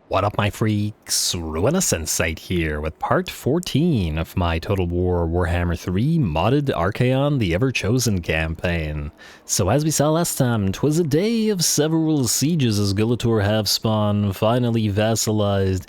What up, my freaks? RuinusInsight here with part 14 of my Total War Warhammer 3 modded Archaon the Everchosen campaign. So as we saw last time, 'twas a day of several sieges as Gulator Halfspawn finally vassalized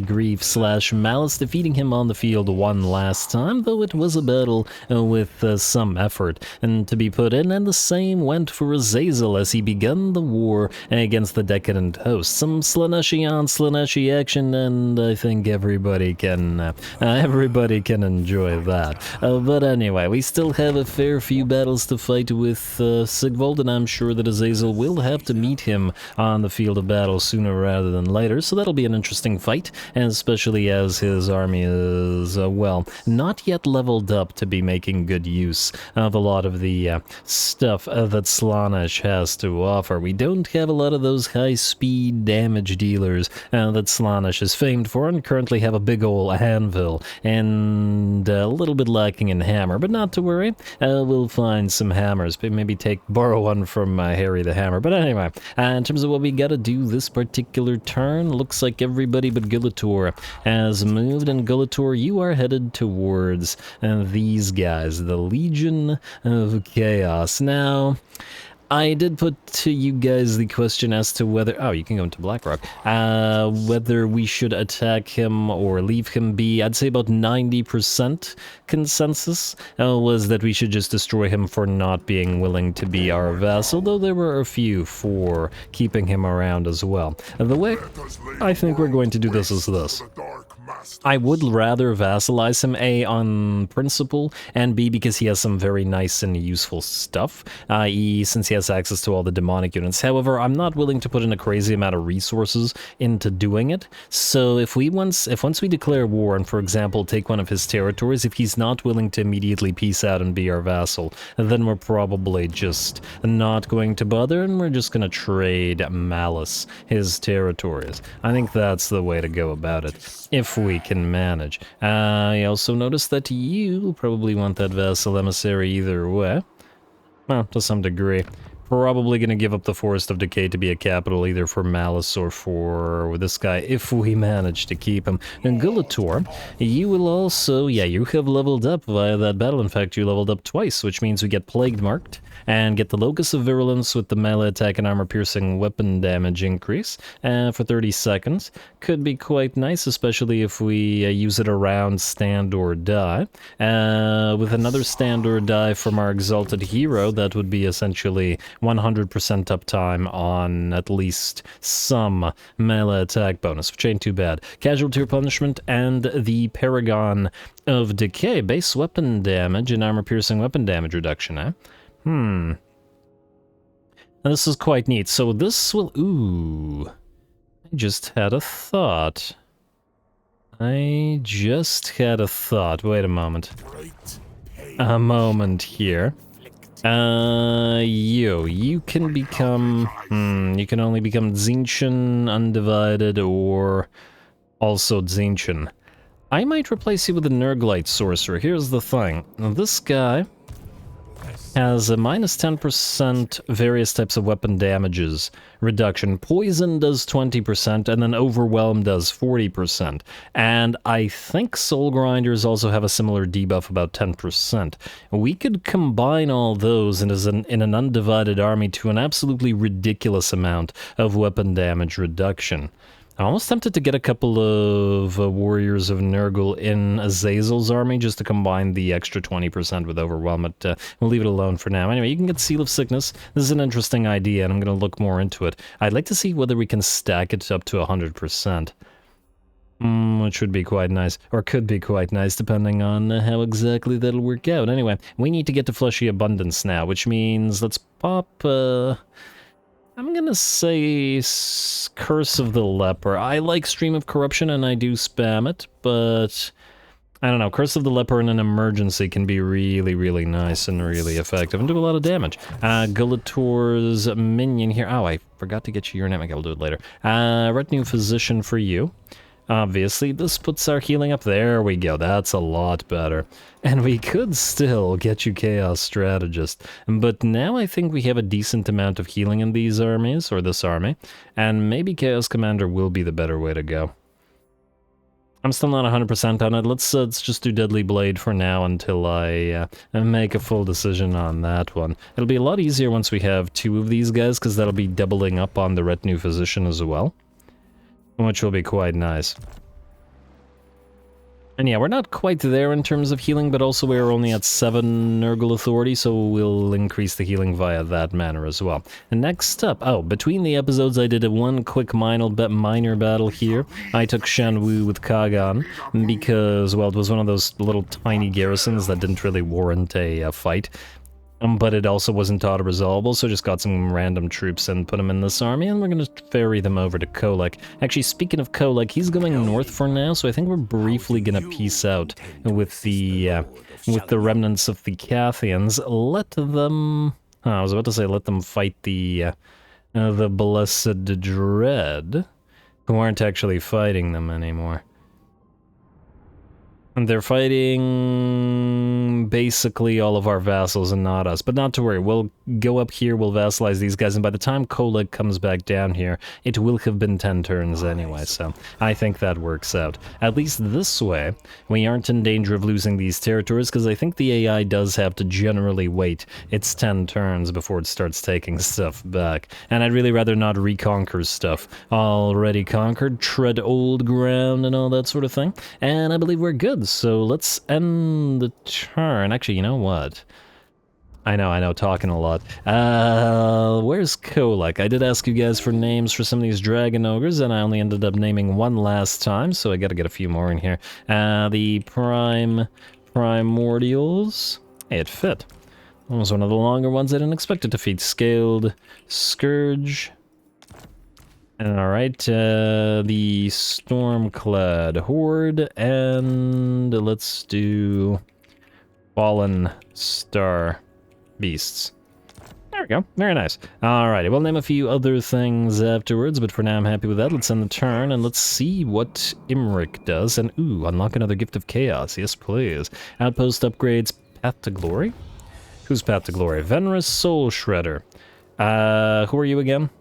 Grief / Malice, defeating him on the field one last time, though it was a battle with some effort and to be put in, and the same went for Azazel as he began the war against the Decadent Host. Some Slaneshi on Slaneshi action, and I think everybody can enjoy that. But anyway, we still have a fair few battles to fight with Sigvald, and I'm sure that Azazel will have to meet him on the field of battle sooner rather than later, so that'll be an interesting fight, and especially as his army is, well, not yet leveled up to be making good use of a lot of the stuff that Slaanesh has to offer. We don't have a lot of those high-speed damage dealers that Slaanesh is famed for, and currently have a big ol' anvil, and a little bit lacking in hammer, but not to worry, we'll find some hammers, maybe borrow one from Harry the Hammer. But anyway, in terms of what we gotta do this particular turn, looks like everybody but Gulator has moved, and Gulator, you are headed towards these guys, the Legion of Chaos. Now, I did put to you guys the question as to whether... Oh, you can go into Blackrock. Whether we should attack him or leave him be. I'd say about 90% consensus was that we should just destroy him for not being willing to be our vassal, though there were a few for keeping him around as well. The way I think we're going to do this is this. I would rather vassalize him, A, on principle, and B, because he has some very nice and useful stuff, i.e. since he has access to all the demonic units. However, I'm not willing to put in a crazy amount of resources into doing it, so if once we declare war and, for example, take one of his territories, if he's not willing to immediately peace out and be our vassal, then we're probably just not going to bother, and we're just going to trade Malice his territories. I think that's the way to go about it, if we can manage. I also noticed that you probably want that vassal emissary either way. Well, to some degree. Probably going to give up the Forest of Decay to be a capital either for Malice or for this guy, if we manage to keep him. And Gulator, you will also, yeah, you have leveled up via that battle. In fact, you leveled up twice, which means we get Plagued Marked, and get the Locus of Virulence with the melee attack and armor-piercing weapon damage increase for 30 seconds. Could be quite nice, especially if we use it around Stand or Die. With another Stand or Die from our Exalted Hero, that would be essentially 100% uptime on at least some melee attack bonus, which ain't too bad. Casualty Punishment and the Paragon of Decay, base weapon damage and armor-piercing weapon damage reduction, eh? Now this is quite neat. So this will... Ooh. I just had a thought. Wait a moment. A moment here. You can become... you can only become Tzeentchen, Undivided, or also Tzeentchen. I might replace you with a Nurglite Sorcerer. Here's the thing. Now, this guy has a minus 10% various types of weapon damages reduction. Poison does 20%, and then Overwhelm does 40%. And I think Soul Grinders also have a similar debuff, about 10%. We could combine all those in an undivided army to an absolutely ridiculous amount of weapon damage reduction. I'm almost tempted to get a couple of Warriors of Nurgle in Azazel's army just to combine the extra 20% with Overwhelm, but we'll leave it alone for now. Anyway, you can get Seal of Sickness. This is an interesting idea, and I'm going to look more into it. I'd like to see whether we can stack it up to 100%. Which would be quite nice, or could be quite nice, depending on how exactly that'll work out. Anyway, we need to get to Fleshy Abundance now, which means let's pop... I'm gonna say Curse of the Leper. I like Stream of Corruption and I do spam it, but I don't know, Curse of the Leper in an emergency can be really, really nice and really effective and do a lot of damage. Gulator's minion here. Oh, I forgot to get you your name. Okay, I'll do it later. Retinue Physician for you. Obviously, this puts our healing up. There we go, that's a lot better. And we could still get you Chaos Strategist, but now I think we have a decent amount of healing in these armies, or this army, and maybe Chaos Commander will be the better way to go. I'm still not 100% on it. Let's just do Deadly Blade for now until I make a full decision on that one. It'll be a lot easier once we have 2 of these guys, because that'll be doubling up on the Retinue Physician as well, which will be quite nice. And yeah, we're not quite there in terms of healing, but also we're only at 7 Nurgle Authority, so we'll increase the healing via that manner as well. And next up, oh, between the episodes I did one quick minor battle here. I took Shanwu with Kagan, because, well, it was one of those little tiny garrisons that didn't really warrant a fight. But it also wasn't auto-resolvable, so just got some random troops and put them in this army, and we're gonna ferry them over to Kolek. Actually, speaking of Kolek, he's going north for now, so I think we're briefly gonna peace out with the remnants of the Cathians. Let them... I was about to say let them fight the Blessed Dread, who aren't actually fighting them anymore. And they're fighting basically all of our vassals and not us. But not to worry, we'll go up here, we'll vassalize these guys, and by the time Kolek comes back down here, it will have been 10 turns anyway, so I think that works out. At least this way, we aren't in danger of losing these territories, because I think the AI does have to generally wait its 10 turns before it starts taking stuff back. And I'd really rather not reconquer stuff already conquered, tread old ground and all that sort of thing. And I believe we're good. So let's end the turn. Actually, you know what? I know, talking a lot. Where's Kolek? I did ask you guys for names for some of these Dragon Ogres, and I only ended up naming one last time, so I gotta get a few more in here. The Primordials. Hey, it fit. That was one of the longer ones I didn't expect it to feed. Scaled Scourge. Alright, the Stormclad Horde, and let's do Fallen Star Beasts. There we go, very nice. Alrighty, we'll name a few other things afterwards, but for now I'm happy with that. Let's end the turn, and let's see what Imrik does. And ooh, unlock another Gift of Chaos, yes please. Outpost upgrades, Path to Glory? Who's Path to Glory? Venerous Soul Shredder. Who are you again?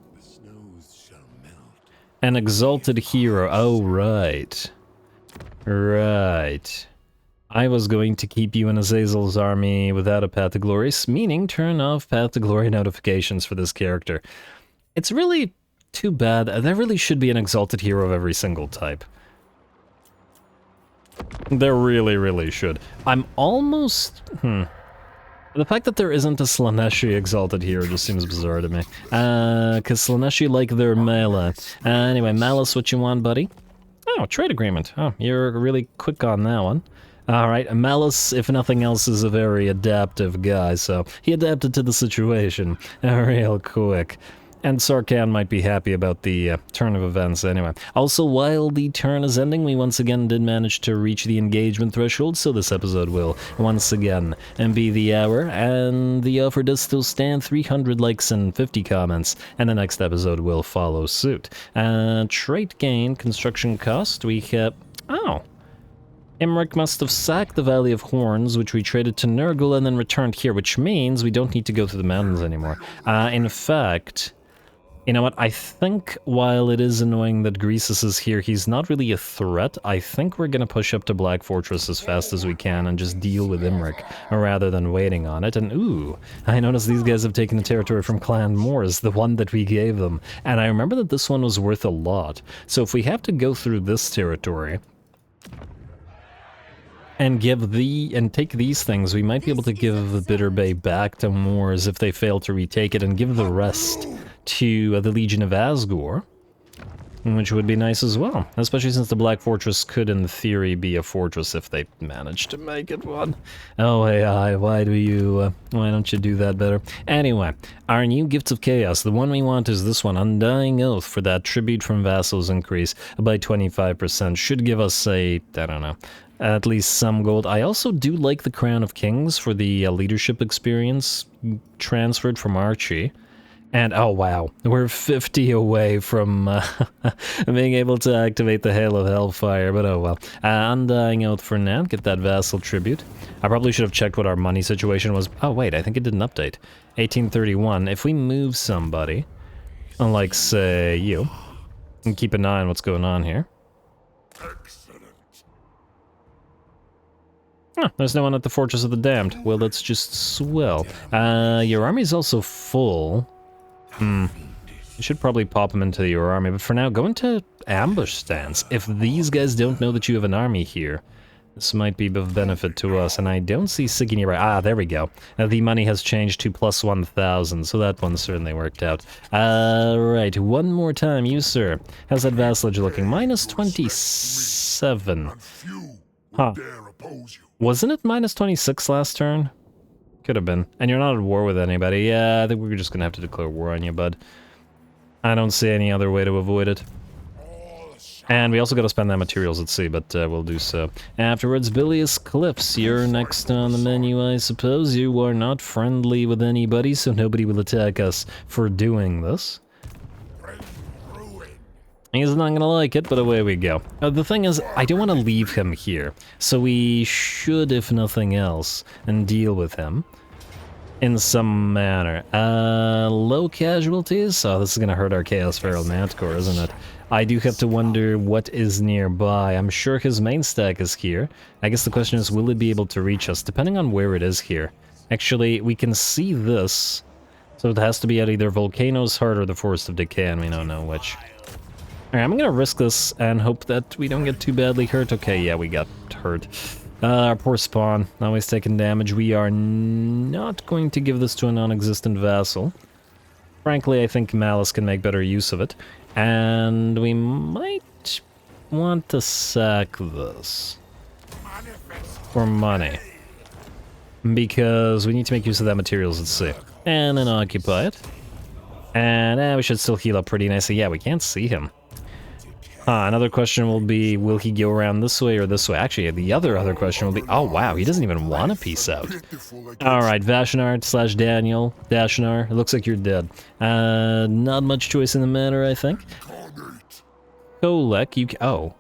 An exalted hero. Oh, right. Right. I was going to keep you in Azazel's army without a Path to Glory, meaning turn off Path to Glory notifications for this character. It's really too bad. There really should be an exalted hero of every single type. There really, really should. I'm almost... The fact that there isn't a Slaneshi exalted hero just seems bizarre to me. Because Slaneshi like their melee. Anyway, Malice, what you want, buddy? Oh, trade agreement. Oh, you're really quick on that one. Alright, Malice, if nothing else, is a very adaptive guy, so he adapted to the situation real quick. And Sarkhan might be happy about the turn of events anyway. Also, while the turn is ending, we once again did manage to reach the engagement threshold, so this episode will once again be the hour, and the offer does still stand. 300 likes and 50 comments, and the next episode will follow suit. Trait gain, construction cost, we have... Oh! Imrik must have sacked the Valley of Horns, which we traded to Nurgle and then returned here, which means we don't need to go through the mountains anymore. In fact... You know what, I think while it is annoying that Greasus is here, he's not really a threat. I think we're gonna push up to Black Fortress as fast as we can and just deal with Imrik, rather than waiting on it. And ooh, I noticed these guys have taken a territory from Clan Moors, the one that we gave them. And I remember that this one was worth a lot. So if we have to go through this territory... and take these things, we might be able to give the Bitter Bay back to Moors if they fail to retake it, and give the rest to the Legion of Asgore, which would be nice as well, especially since the Black Fortress could, in theory, be a fortress if they managed to make it one. Oh, AI, why don't you do that better? Anyway, our new Gifts of Chaos, the one we want is this one, Undying Oath, for that tribute from vassals increase by 25%, should give us a, I don't know, at least some gold. I also do like the Crown of Kings for the leadership experience transferred from Archie. And, oh wow, we're 50 away from being able to activate the Hail of Hellfire, but oh well. Undying Oath for now, get that Vassal Tribute. I probably should have checked what our money situation was. Oh wait, I think it did an update. 1831, if we move somebody, unlike say you, and keep an eye on what's going on here. Huh, there's no one at the Fortress of the Damned. Well, that's just swell. Your army's also full. You should probably pop them into your army, but for now, go into ambush stance. If these guys don't know that you have an army here, this might be of benefit to us, and I don't see Siggy nearby. Ah, there we go. The money has changed to plus 1,000, so that one certainly worked out. Right, one more time, you sir. How's that vassalage looking? Minus 27. Huh. Wasn't it minus 26 last turn? Could have been. And you're not at war with anybody. Yeah, I think we're just gonna have to declare war on you, bud. I don't see any other way to avoid it. And we also gotta spend that materials at sea, but we'll do so. Afterwards, Bilious Cliffs, you're next on the menu, I suppose. You are not friendly with anybody, so nobody will attack us for doing this. He's not gonna like it, but away we go. The thing is, I don't want to leave him here, so we should, if nothing else, and deal with him in some manner. Low casualties? Oh, this is gonna hurt our Chaos Feral Mantcore, isn't it? I do have to wonder what is nearby. I'm sure his main stack is here. I guess the question is, will it be able to reach us, depending on where it is here. Actually, we can see this, so it has to be at either Volcano's Heart or the Forest of Decay, and we don't know which. Alright, I'm gonna risk this and hope that we don't get too badly hurt. Okay, yeah, we got hurt. Our poor spawn, always taking damage. We are not going to give this to a non-existent vassal. Frankly, I think Malice can make better use of it. And we might want to sack this for money. Because we need to make use of that materials at sea. And then occupy it. And we should still heal up pretty nicely. Yeah, we can't see him. Another question will be, will he go around this way or this way? Actually, the other question will be, oh wow, he doesn't even want to peace out. Alright, Vashar / Daniel, Dashnar, it looks like you're dead. Not much choice in the matter, I think. Kolek, you oh,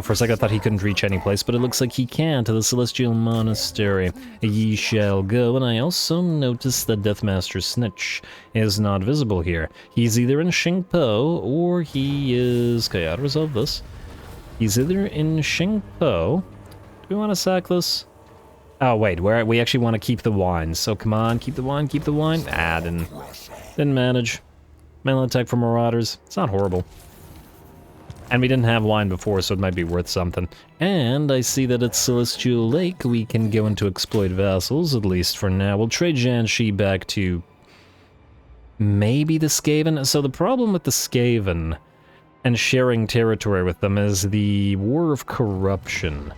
for a second I thought he couldn't reach any place, but it looks like he can to the Celestial Monastery. Ye shall go, and I also noticed that Deathmaster Snitch is not visible here. He's either in Shingpo, or he is... Okay, I'll resolve this. He's either in Shingpo... Do we want to sack this? Oh, wait, we actually want to keep the wine, so come on, keep the wine, keep the wine. Ah, didn't manage. Melee attack for Marauders, it's not horrible. And we didn't have wine before, so it might be worth something. And I see that at Celestial Lake, we can go into exploit vassals, at least for now. We'll trade Janshi back to maybe the Skaven. So the problem with the Skaven and sharing territory with them is the War of Corruption.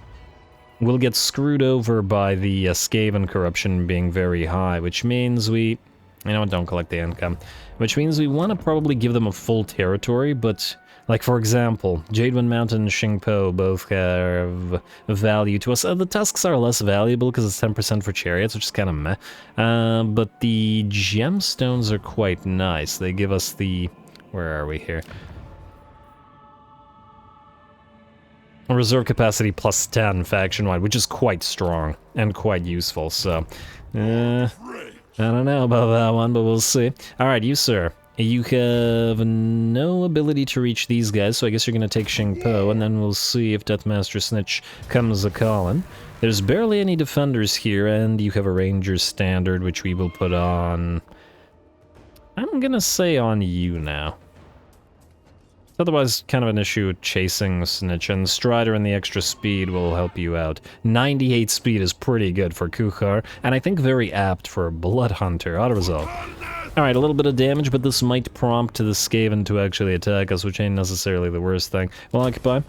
We'll get screwed over by the Skaven corruption being very high, which means we... You know what, don't collect the income. Which means we want to probably give them a full territory, but... Like, for example, Jadewind Mountain and Shingpo both have value to us. The tusks are less valuable because it's 10% for chariots, which is kind of meh. But the gemstones are quite nice. They give us the... Where are we here? Reserve capacity plus 10 faction-wide, which is quite strong and quite useful, so... I don't know about that one, but we'll see. Alright, you, sir. You have no ability to reach these guys, so I guess you're gonna take Shingpo, and then we'll see if Deathmaster Snitch comes a-callin'. There's barely any defenders here, and you have a Ranger standard, which we will put on... I'm gonna say on you now. Otherwise, kind of an issue with chasing Snitch, and Strider and the extra speed will help you out. 98 speed is pretty good for Kuchar, and I think very apt for Blood Hunter. Auto-resolve. Alright, a little bit of damage, but this might prompt the Skaven to actually attack us, which ain't necessarily the worst thing. We'll occupy.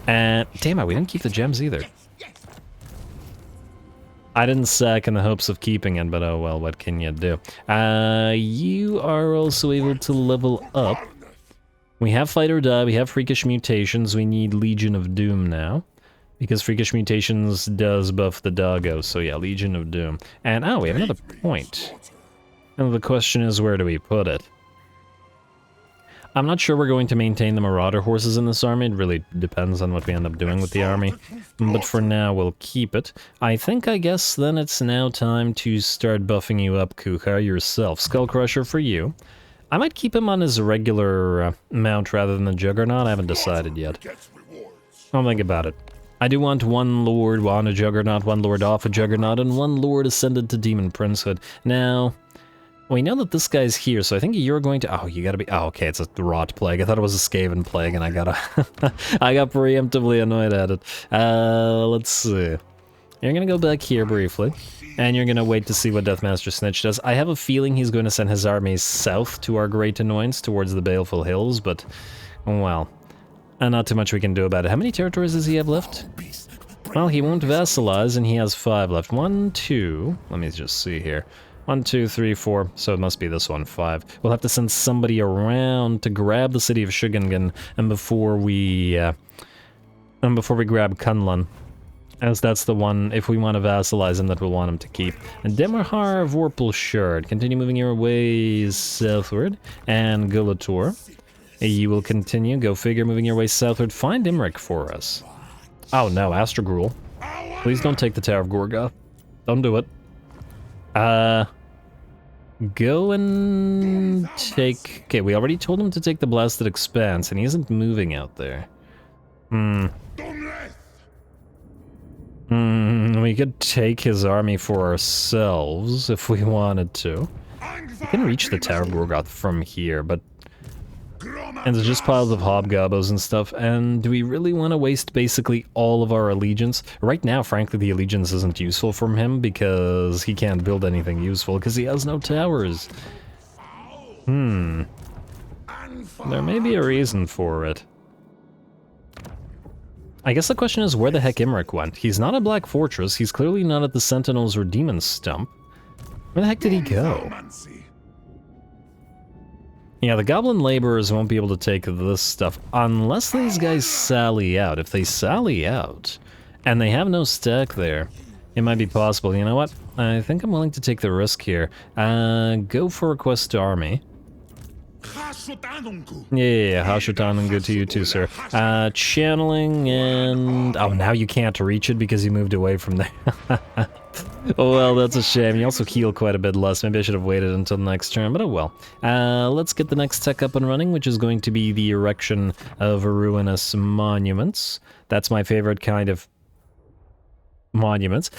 And damn it, we didn't keep the gems either. I didn't sack in the hopes of keeping it, but oh well, what can you do? You are also able to level up. We have Fight or Die, we have Freakish Mutations, we need Legion of Doom now. Because Freakish Mutations does buff the doggo, so yeah, Legion of Doom. And oh, we have another point. And the question is, where do we put it? I'm not sure we're going to maintain the Marauder horses in this army. It really depends on what we end up doing with the army. But for now, we'll keep it. I guess then it's now time to start buffing you up, Kucha, yourself. Skull Crusher for you. I might keep him on his regular mount rather than the Juggernaut. I haven't decided yet. I'll think about it. I do want one Lord on a Juggernaut, one Lord off a Juggernaut, and one Lord ascended to Demon Princehood. Now... we know that this guy's here, so I think you're going to... oh, you gotta be... oh, okay, it's a Rot Plague. I thought it was a Skaven Plague, and I got preemptively annoyed at it. Let's see. You're gonna go back here briefly, and you're gonna wait to see what Deathmaster Snitch does. I have a feeling he's going to send his armies south to our great annoyance, towards the Baleful Hills, but... well... not too much we can do about it. How many territories does he have left? Well, he won't vassalize, and he has 5 left. 1, 2... let me just see here. 1, 2, 3, 4, so it must be this one, 5. We'll have to send somebody around to grab the city of Shugingen, and before we grab Kunlun, as that's the one, if we want to vassalize him, that we'll want him to keep. And Demerhar Vorpalshard, continue moving your ways southward, and Gulator, you will continue, go figure, moving your way southward, find Imrik for us. Oh no, Astrogruel. Please don't take the Tower of Gorgoth. Don't do it. Go and take... okay, we already told him to take the Blasted Expanse, and he isn't moving out there. We could take his army for ourselves, if we wanted to. We can reach the Tower of Gorgoth from here, but... and there's just piles of hobgoblins and stuff, and do we really want to waste basically all of our allegiance? Right now, frankly, the allegiance isn't useful from him because he can't build anything useful because he has no towers. There may be a reason for it. I guess the question is where the heck Imrik went. He's not at Black Fortress, he's clearly not at the Sentinels or Demon Stump. Where the heck did he go? Yeah, the Goblin Laborers won't be able to take this stuff unless these guys sally out. If they sally out, and they have no stack there, it might be possible. You know what? I think I'm willing to take the risk here. Go for Request to Army. Yeah, Hashutanungu to you too, sir. Channeling and... oh, now you can't reach it because you moved away from there. Oh, well, that's a shame. You also heal quite a bit less. Maybe I should have waited until the next turn, but oh well. Let's get the next tech up and running, which is going to be the erection of ruinous monuments. That's my favorite kind of monuments.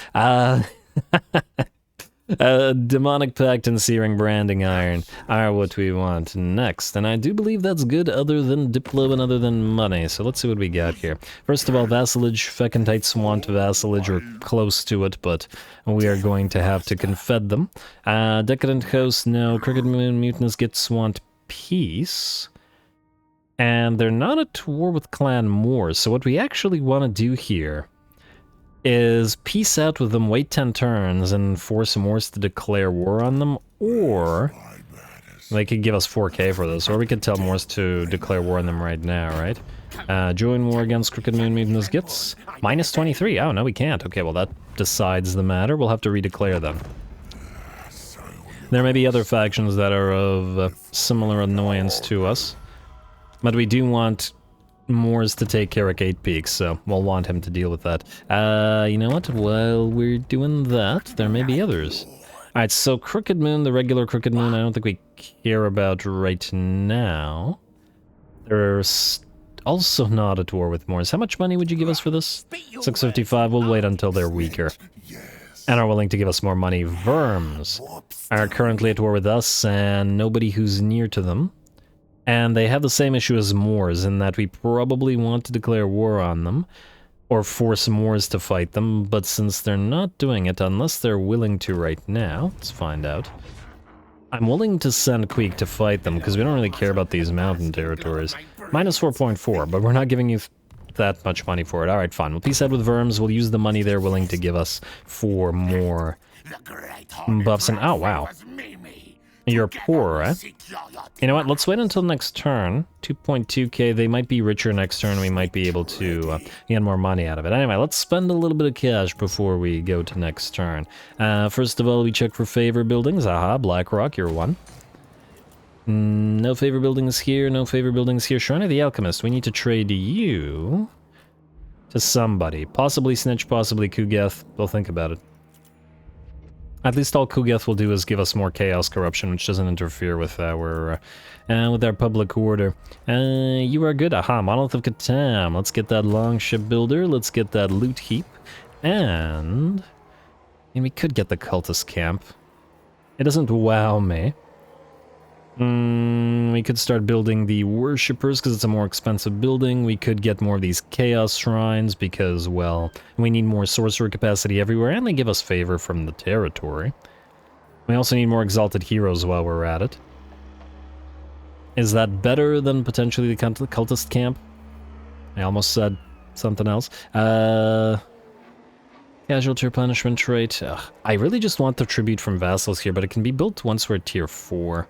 Demonic Pact and Searing Branding Iron are what we want next, and I do believe that's good other than Diplo and other than money, so let's see what we got here. First of all, Vassalage. Fecontites want Vassalage, or close to it, but we are going to have to confed them. Decadent Host, no. Crooked Moon Mutinous Gits want peace. And they're not at war with Clan Moors, so what we actually want to do here is peace out with them, wait 10 turns, and force Moors to declare war on them, or they could give us 4k for this, or we could tell Moors to declare war on them right now, right? Join war against Crooked Moon Mutinous Gits. Minus 23. Oh, no, we can't. Okay, well, that decides the matter. We'll have to redeclare them. There may be other factions that are of similar annoyance to us, but we do want Moors to take Carrick 8 Peaks, so we'll want him to deal with that. You know what? While we're doing that, there may be others. Alright, so Crooked Moon, the regular Crooked Moon, I don't think we care about right now. They're also not at war with Moors. How much money would you give us for this? 655, we'll wait until they're weaker and are willing to give us more money. Verms are currently at war with us and nobody who's near to them. And they have the same issue as Moors, in that we probably want to declare war on them, or force Moors to fight them, but since they're not doing it, unless they're willing to right now, let's find out. I'm willing to send Queek to fight them, because we don't really care about these mountain territories. Minus 4.4, but we're not giving you that much money for it. Alright, fine. We'll peace out with Verms, we'll use the money they're willing to give us for more buffs, and oh wow. You're poor, eh? You know what, let's wait until next turn. 2.2k, they might be richer next turn, we might be able to get more money out of it. Anyway, let's spend a little bit of cash before we go to next turn. First of all, we check for favor buildings. Aha, BlackRock, you're one. No favor buildings here, no favor buildings here. Shrine of the Alchemist, we need to trade you to somebody. Possibly Snitch, possibly Kugeth. We'll think about it. At least all Kugeth will do is give us more Chaos Corruption, which doesn't interfere with our public order. You are good. Aha, Monolith of Catan. Let's get that Longship Builder. Let's get that Loot Heap. And we could get the Cultist Camp. It doesn't wow me. We could start building the Worshippers because it's a more expensive building. We could get more of these Chaos Shrines because, well, we need more Sorcerer capacity everywhere, and they give us favor from the territory. We also need more Exalted Heroes while we're at it. Is that better than potentially the Cultist Camp? I almost said something else. Casualty replenishment trait. Ugh, I really just want the Tribute from Vassals here, but it can be built once we're at tier 4.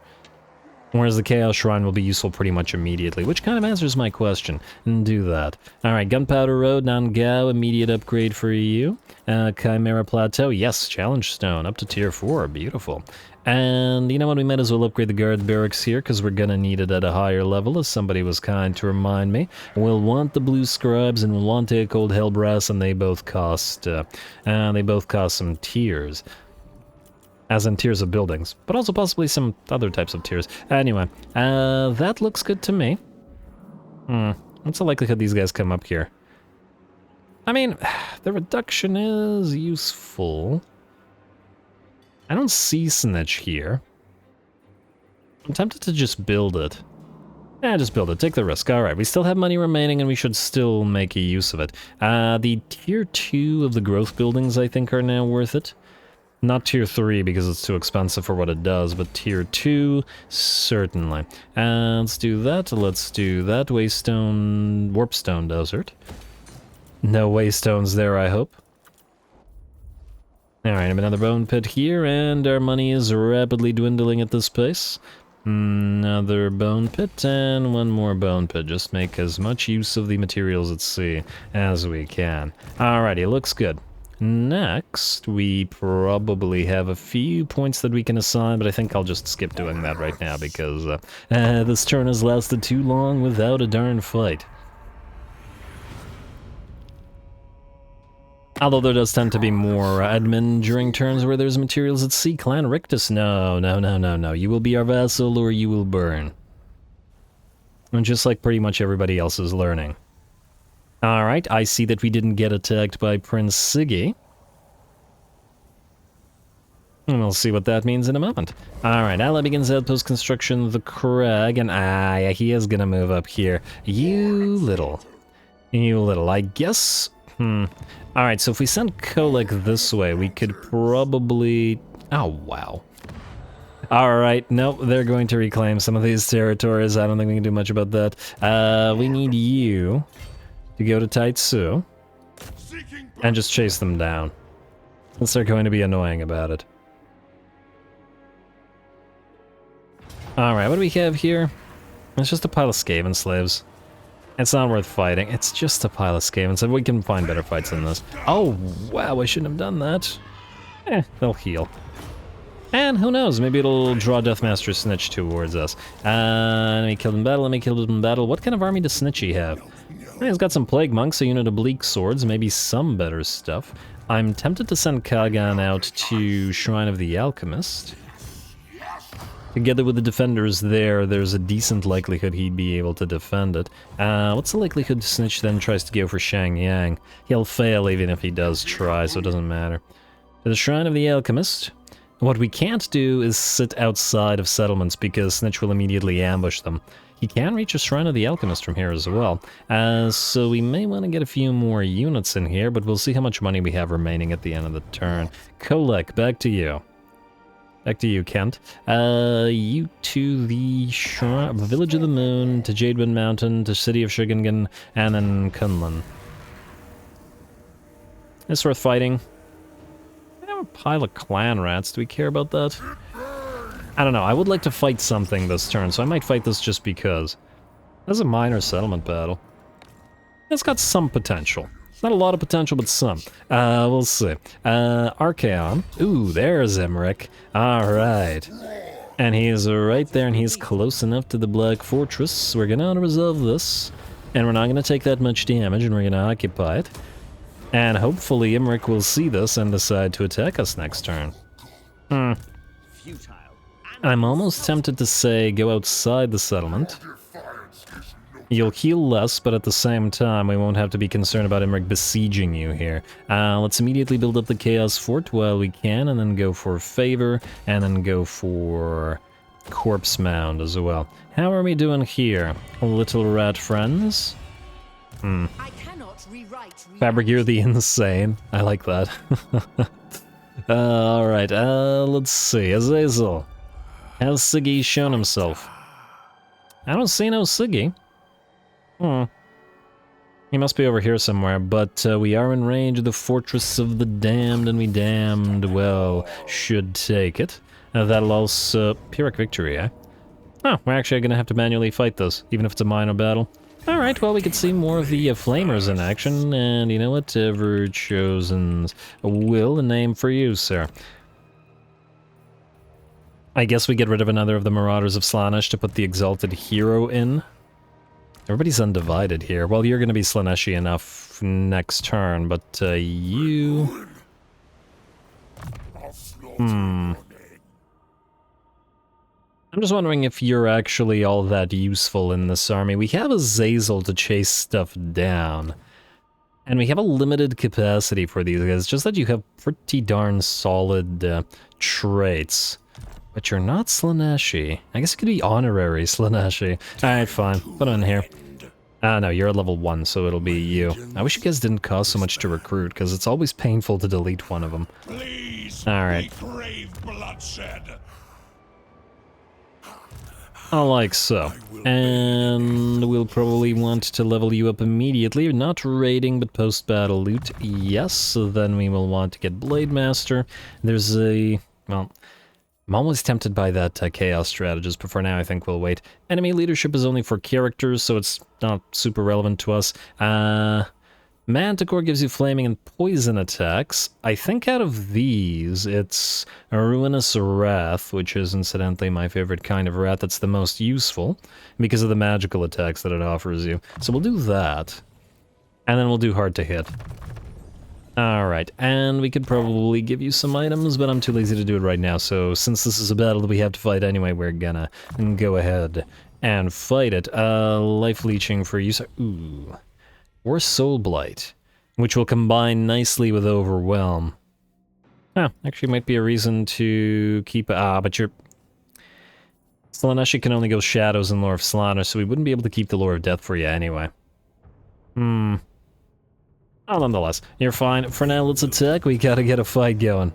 Whereas the Chaos Shrine will be useful pretty much immediately, which kind of answers my question. And do that. Alright, Gunpowder Road, Nangao, immediate upgrade for you. Chimera Plateau, yes, Challenge Stone, up to tier 4, beautiful. And you know what, we might as well upgrade the Guard Barracks here, because we're gonna need it at a higher level, as somebody was kind to remind me. We'll want the Blue Scribes, and we'll want Take Old Hellbrass, and they both cost some tiers. As in tiers of buildings, but also possibly some other types of tiers. Anyway, that looks good to me. What's the likelihood these guys come up here? I mean, the reduction is useful. I don't see Snitch here. I'm tempted to just build it. Yeah, just build it. Take the risk. Alright, we still have money remaining and we should still make a use of it. The tier 2 of the growth buildings, I think, are now worth it. Not tier 3 because it's too expensive for what it does, but tier 2, certainly. Let's do that, let's do that. Waystone, Warpstone Desert. No waystones there, I hope. Alright, another bone pit here, and our money is rapidly dwindling at this pace. Another bone pit, and one more bone pit. Just make as much use of the materials at sea as we can. Alrighty, looks good. Next, we probably have a few points that we can assign, but I think I'll just skip doing that right now because this turn has lasted too long without a darn fight. Although there does tend to be more admin during turns where there's materials at sea. Clan Rictus, no. You will be our vassal or you will burn. And just like pretty much everybody else is learning. Alright, I see that we didn't get attacked by Prince Siggy. And we'll see what that means in a moment. Alright, Ally begins outpost construction, the Crag, and yeah, he is gonna move up here. You little, I guess, Alright, so if we send Kolek this way, we could probably... Oh, wow. Alright, nope, they're going to reclaim some of these territories. I don't think we can do much about that. We need you to go to Taitsu and just chase them down, since they're going to be annoying about it. Alright, what do we have here? It's just a pile of Skaven slaves. It's not worth fighting. It's just a pile of Skaven slaves. We can find better fights than this. Oh, wow, I shouldn't have done that. They'll heal. And who knows, maybe it'll draw Deathmaster Snitch towards us. Let me kill him in battle. What kind of army does Snitchy have? He's got some Plague Monks, a unit of Bleak Swords, maybe some better stuff. I'm tempted to send Kagan out to Shrine of the Alchemist. Together with the defenders there's a decent likelihood he'd be able to defend it. What's the likelihood Snitch then tries to go for Shangyang? He'll fail even if he does try, so it doesn't matter. To the Shrine of the Alchemist. What we can't do is sit outside of settlements because Snitch will immediately ambush them. He can reach a Shrine of the Alchemist from here as well, so we may want to get a few more units in here, but we'll see how much money we have remaining at the end of the turn. Kolek, back to you. Back to you, Kent. You to the Village of the Moon, to Jadewind Mountain, to City of Shigangan, and then Kunlun. It's worth fighting. I have a pile of clan rats. Do we care about that? I don't know, I would like to fight something this turn, so I might fight this just because. That's a minor settlement battle. It's got some potential. Not a lot of potential, but some. We'll see. Archaon. Ooh, there's Imrik. Alright. And he's right there, and he's close enough to the Black Fortress. We're gonna resolve this. And we're not gonna take that much damage, and we're gonna occupy it. And hopefully Imrik will see this and decide to attack us next turn. I'm almost tempted to say go outside the settlement. You'll heal less, but at the same time, we won't have to be concerned about Imrik besieging you here. Let's immediately build up the Chaos Fort while we can, and then go for Favor, and then go for Corpse Mound as well. How are we doing here, little rat friends? I cannot rewrite. Fabricure the Insane. I like that. Alright, let's see. Azazel. Has Siggy shown himself? I don't see no Siggy. He must be over here somewhere, but we are in range of the Fortress of the Damned, and we damned well should take it. That'll also... Pyrrhic victory, eh? Oh, we're actually gonna have to manually fight this, even if it's a minor battle. Alright, well, we could see more of the Flamers in action, and you know what? Everchosen's will, a name for you, sir. I guess we get rid of another of the Marauders of Slaanesh to put the Exalted Hero in. Everybody's undivided here. Well, you're going to be Slaaneshi enough next turn, but you... I'm just wondering if you're actually all that useful in this army. We have Azazel to chase stuff down. And we have a limited capacity for these guys, just that you have pretty darn solid traits. But you're not Slaaneshi. I guess it could be honorary Slaaneshi. Alright, fine. Put it in here. No, you're at level 1, so it'll be you. I wish you guys didn't cost so much to recruit, because it's always painful to delete one of them. Alright. Like so. And we'll probably want to level you up immediately. Not raiding, but post-battle loot. Yes, so then we will want to get Blade Master. There's a... well... I'm always tempted by that Chaos Strategist, but for now I think we'll wait. Enemy leadership is only for characters, so it's not super relevant to us. Manticore gives you flaming and poison attacks. I think out of these, it's a Ruinous Wrath, which is incidentally my favorite kind of rat that's the most useful, because of the magical attacks that it offers you. So we'll do that, and then we'll do hard to hit. Alright, and we could probably give you some items, but I'm too lazy to do it right now, so since this is a battle that we have to fight anyway, we're gonna go ahead and fight it. Life leeching for use. Ooh. Or Soul Blight, which will combine nicely with Overwhelm. Actually might be a reason to keep... but you're... Slaaneshi can only go Shadows in Lore of Slaughter, so we wouldn't be able to keep the Lore of Death for you anyway. Oh, nonetheless, you're fine. For now, let's attack. We gotta get a fight going.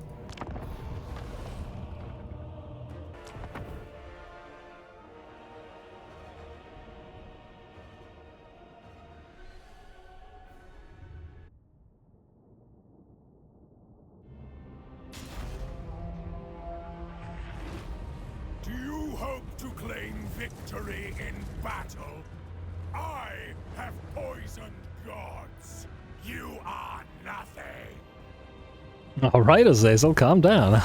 Do you hope to claim victory in battle? I have poisoned gods. You are nothing. Alright, Azazel, calm down.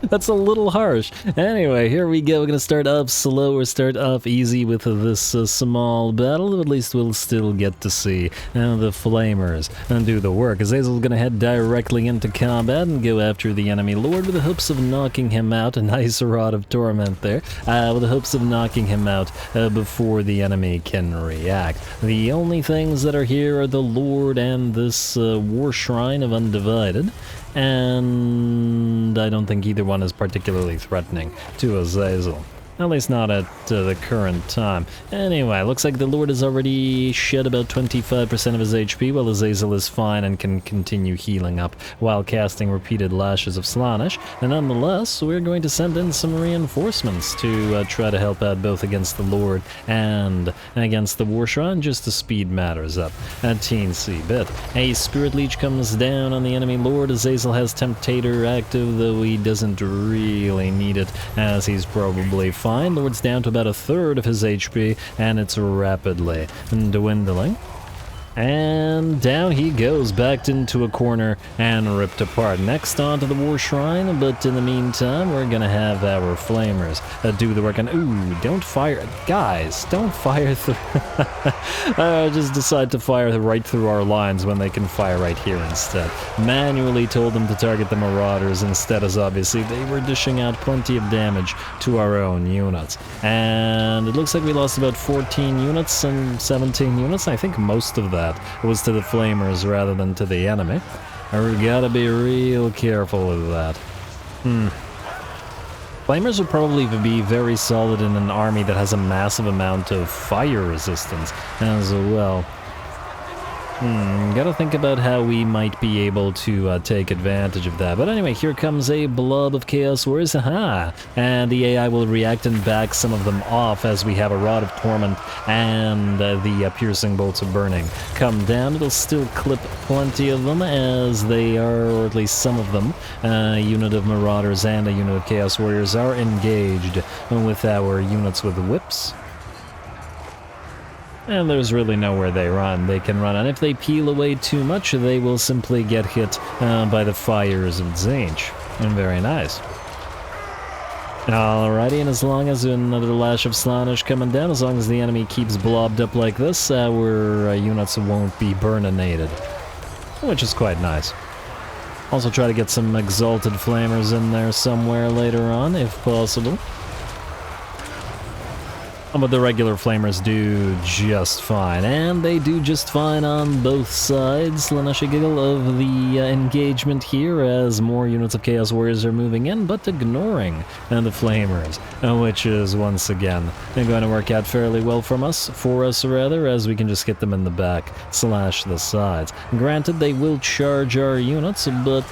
That's a little harsh. Anyway, here we go. We're gonna start off slow or start off easy with this small battle. At least we'll still get to see the Flamers and do the work. Azazel's gonna head directly into combat and go after the enemy lord with the hopes of knocking him out. A nice Rod of Torment there. With the hopes of knocking him out before the enemy can react. The only things that are here are the Lord and this War Shrine of Undivided. And I don't think either one is particularly threatening to Azazel. At least not at the current time. Anyway, looks like the Lord has already shed about 25% of his HP, while Azazel is fine and can continue healing up while casting repeated lashes of Slaanesh. And nonetheless, we're going to send in some reinforcements to try to help out both against the Lord and against the War Shrine, just to speed matters up a teensy bit. A Spirit Leech comes down on the enemy Lord. Azazel has Temptator active, though he doesn't really need it, as he's probably fine. Lord's down to about a third of his HP, and it's rapidly dwindling. And down he goes, backed into a corner and ripped apart. Next onto the War Shrine, but in the meantime, we're gonna have our Flamers do the work. And ooh, don't fire, guys, don't fire through. Just decide to fire right through our lines when they can fire right here instead. Manually told them to target the Marauders instead, as obviously they were dishing out plenty of damage to our own units. And it looks like we lost about 14 units and 17 units. I think most of that was to the Flamers rather than to the enemy. We gotta be real careful with that. Flamers would probably be very solid in an army that has a massive amount of fire resistance as well. Gotta think about how we might be able to take advantage of that. But anyway, here comes a blob of Chaos Warriors, haha! And the AI will react and back some of them off as we have a Rod of Torment and the Piercing Bolts of Burning come down. It'll still clip plenty of them, as they are, or at least some of them, a unit of Marauders and a unit of Chaos Warriors are engaged with our units with whips. And there's really nowhere they can run, and if they peel away too much, they will simply get hit by the fires of Tzeentch. And very nice. Alrighty, and as long as another lash of Slaanesh coming down, as long as the enemy keeps blobbed up like this, our units won't be burninated, which is quite nice. Also try to get some Exalted Flamers in there somewhere later on, if possible. But the regular Flamers do just fine, and they do just fine on both sides, Lanashigiggle, of the engagement here, as more units of Chaos Warriors are moving in, but ignoring the Flamers, which is, once again, going to work out fairly well for us, as we can just hit them in the back, slash the sides. Granted, they will charge our units, but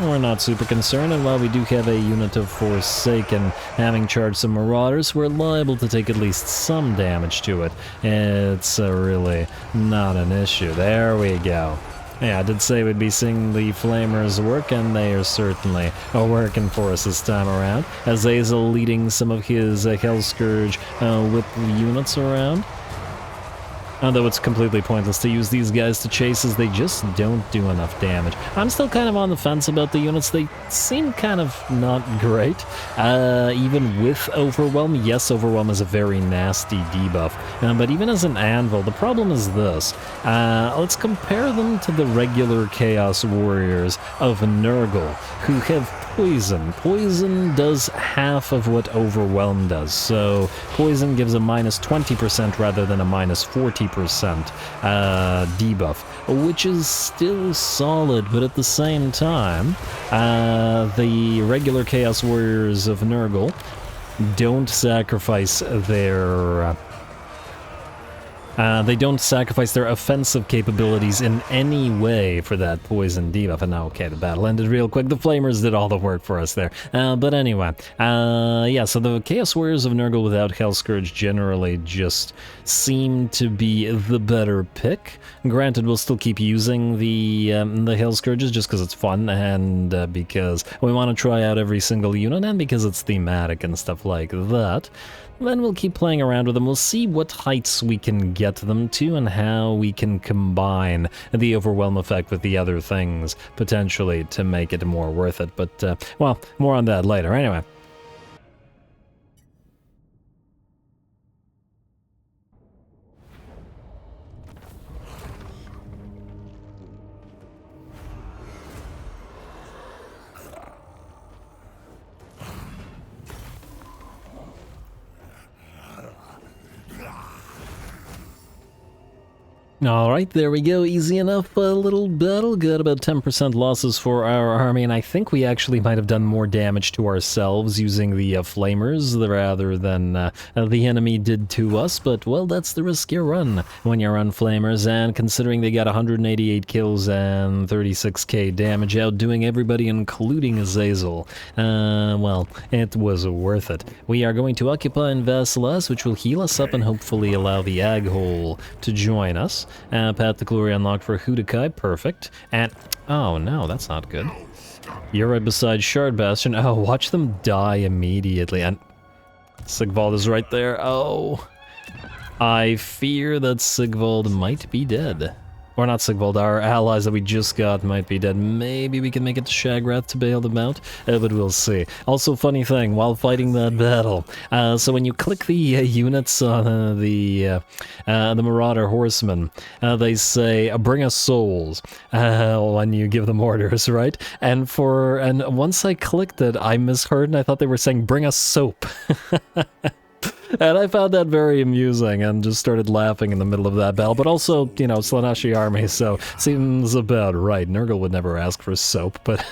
we're not super concerned, and while we do have a unit of Forsaken having charged some Marauders, we're liable to take at least some damage to it. It's really not an issue. There we go. Yeah, I did say we'd be seeing the Flamers work, and they are certainly working for us this time around. Azazel leading some of his Hellscourge whip units around. Although it's completely pointless to use these guys to chase, as they just don't do enough damage. I'm still kind of on the fence about the units. They seem kind of not great. Even with Overwhelm, yes, Overwhelm is a very nasty debuff. But even as an anvil, the problem is this. Let's compare them to the regular Chaos Warriors of Nurgle, who have Poison. Poison does half of what Overwhelm does, so Poison gives a minus 20% rather than a minus 40% debuff, which is still solid, but at the same time, the regular Chaos Warriors of Nurgle don't sacrifice their offensive capabilities in any way for that poison debuff. And now, okay, the battle ended real quick. The Flamers did all the work for us there. But anyway, yeah, so the Chaos Warriors of Nurgle without Hellscourge generally just seem to be the better pick. Granted, we'll still keep using the Hellscourges just because it's fun, and because we want to try out every single unit, and because it's thematic and stuff like that. Then we'll keep playing around with them. We'll see what heights we can get them to and how we can combine the Overwhelm effect with the other things, potentially, to make it more worth it. But, well, more on that later. Anyway. Alright, there we go, easy enough, a little battle, got about 10% losses for our army, and I think we actually might have done more damage to ourselves using the flamers rather than the enemy did to us, but well, that's the risk you run when you run flamers, and considering they got 188 kills and 36k damage, outdoing everybody including Azazel, well, it was worth it. We are going to occupy and vassalize, which will heal us up and hopefully allow the Ag Hole to join us. Path to Glory unlocked for Hudakai, perfect. And, oh no, that's not good. You're right beside Shard Bastion. Oh, watch them die immediately. And Sigvald is right there. Oh, I fear that Sigvald might be dead. Or not Sigvald, our allies that we just got might be dead. Maybe we can make it to Shagrath to bail them out, but we'll see. Also, funny thing, while fighting that battle, so when you click the units on the Marauder Horsemen, they say, bring us souls, when you give them orders, right? And once I clicked it, I misheard and I thought they were saying, bring us soap. And I found that very amusing and just started laughing in the middle of that battle. But also, you know, Slaaneshi army, so seems about right. Nurgle would never ask for soap, but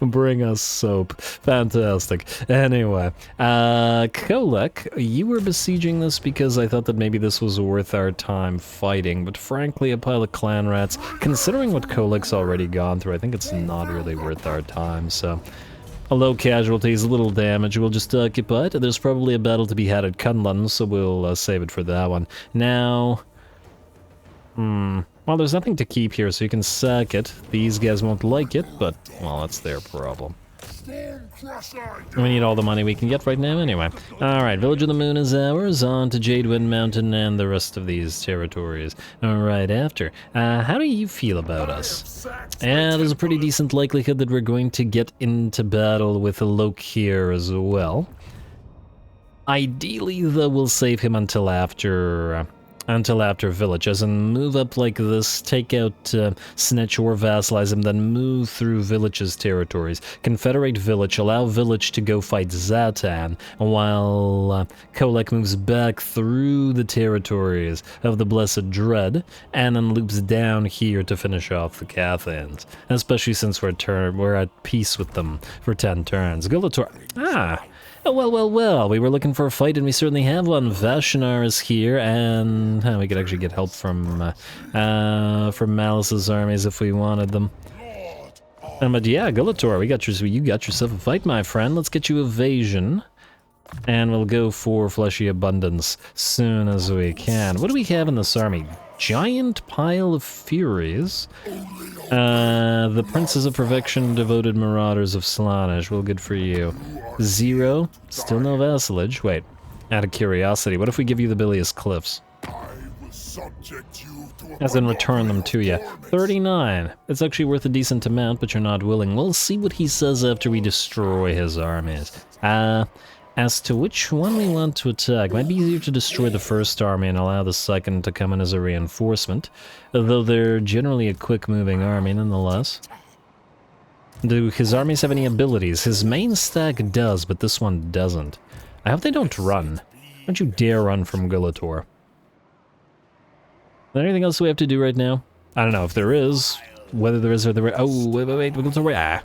bring us soap. Fantastic. Anyway, Kolek, you were besieging this because I thought that maybe this was worth our time fighting. But frankly, a pile of clan rats, considering what Kolek's already gone through, I think it's not really worth our time, so... Low casualties, little damage, we'll just occupy it. There's probably a battle to be had at Kunlun, so we'll save it for that one. Now... well, there's nothing to keep here, so you can sack it. These guys won't like it, but, well, that's their problem. We need all the money we can get right now anyway. Alright, Village of the Moon is ours, on to Jadewind Mountain and the rest of these territories. Alright, after. How do you feel about us? There's a pretty decent likelihood that we're going to get into battle with Lok here as well. Ideally, though, we'll save him until after Village, as in move up like this, take out Snitch or vassalize him, then move through Village's territories. Confederate Village, allow Village to go fight Zatan, while Kolek moves back through the territories of the Blessed Dread, and then loops down here to finish off the Cathans, especially since we're at peace with them for 10 turns. Gulator, oh, well, we were looking for a fight and we certainly have one. Vashar is here, and we could actually get help from Malice's armies if we wanted them. But yeah, Gulator, you got yourself a fight, my friend. Let's get you evasion, and we'll go for fleshy abundance soon as we can. What do we have in this army? Giant pile of Furies. The Princes of Perfection, Devoted Marauders of Slaanesh. Well, good for you. 0. Still no vassalage. Wait, out of curiosity, what if we give you the Bilious Cliffs? As in return them to you. 39. It's actually worth a decent amount, but you're not willing. We'll see what he says after we destroy his armies. As to which one we want to attack, might be easier to destroy the first army and allow the second to come in as a reinforcement, though they're generally a quick-moving army nonetheless. Do his armies have any abilities? His main stack does, but this one doesn't. I hope they don't run. Don't you dare run from Gulator. Is there anything else we have to do right now? I don't know if there is. Whether there is or there is. Oh, wait, Gulator.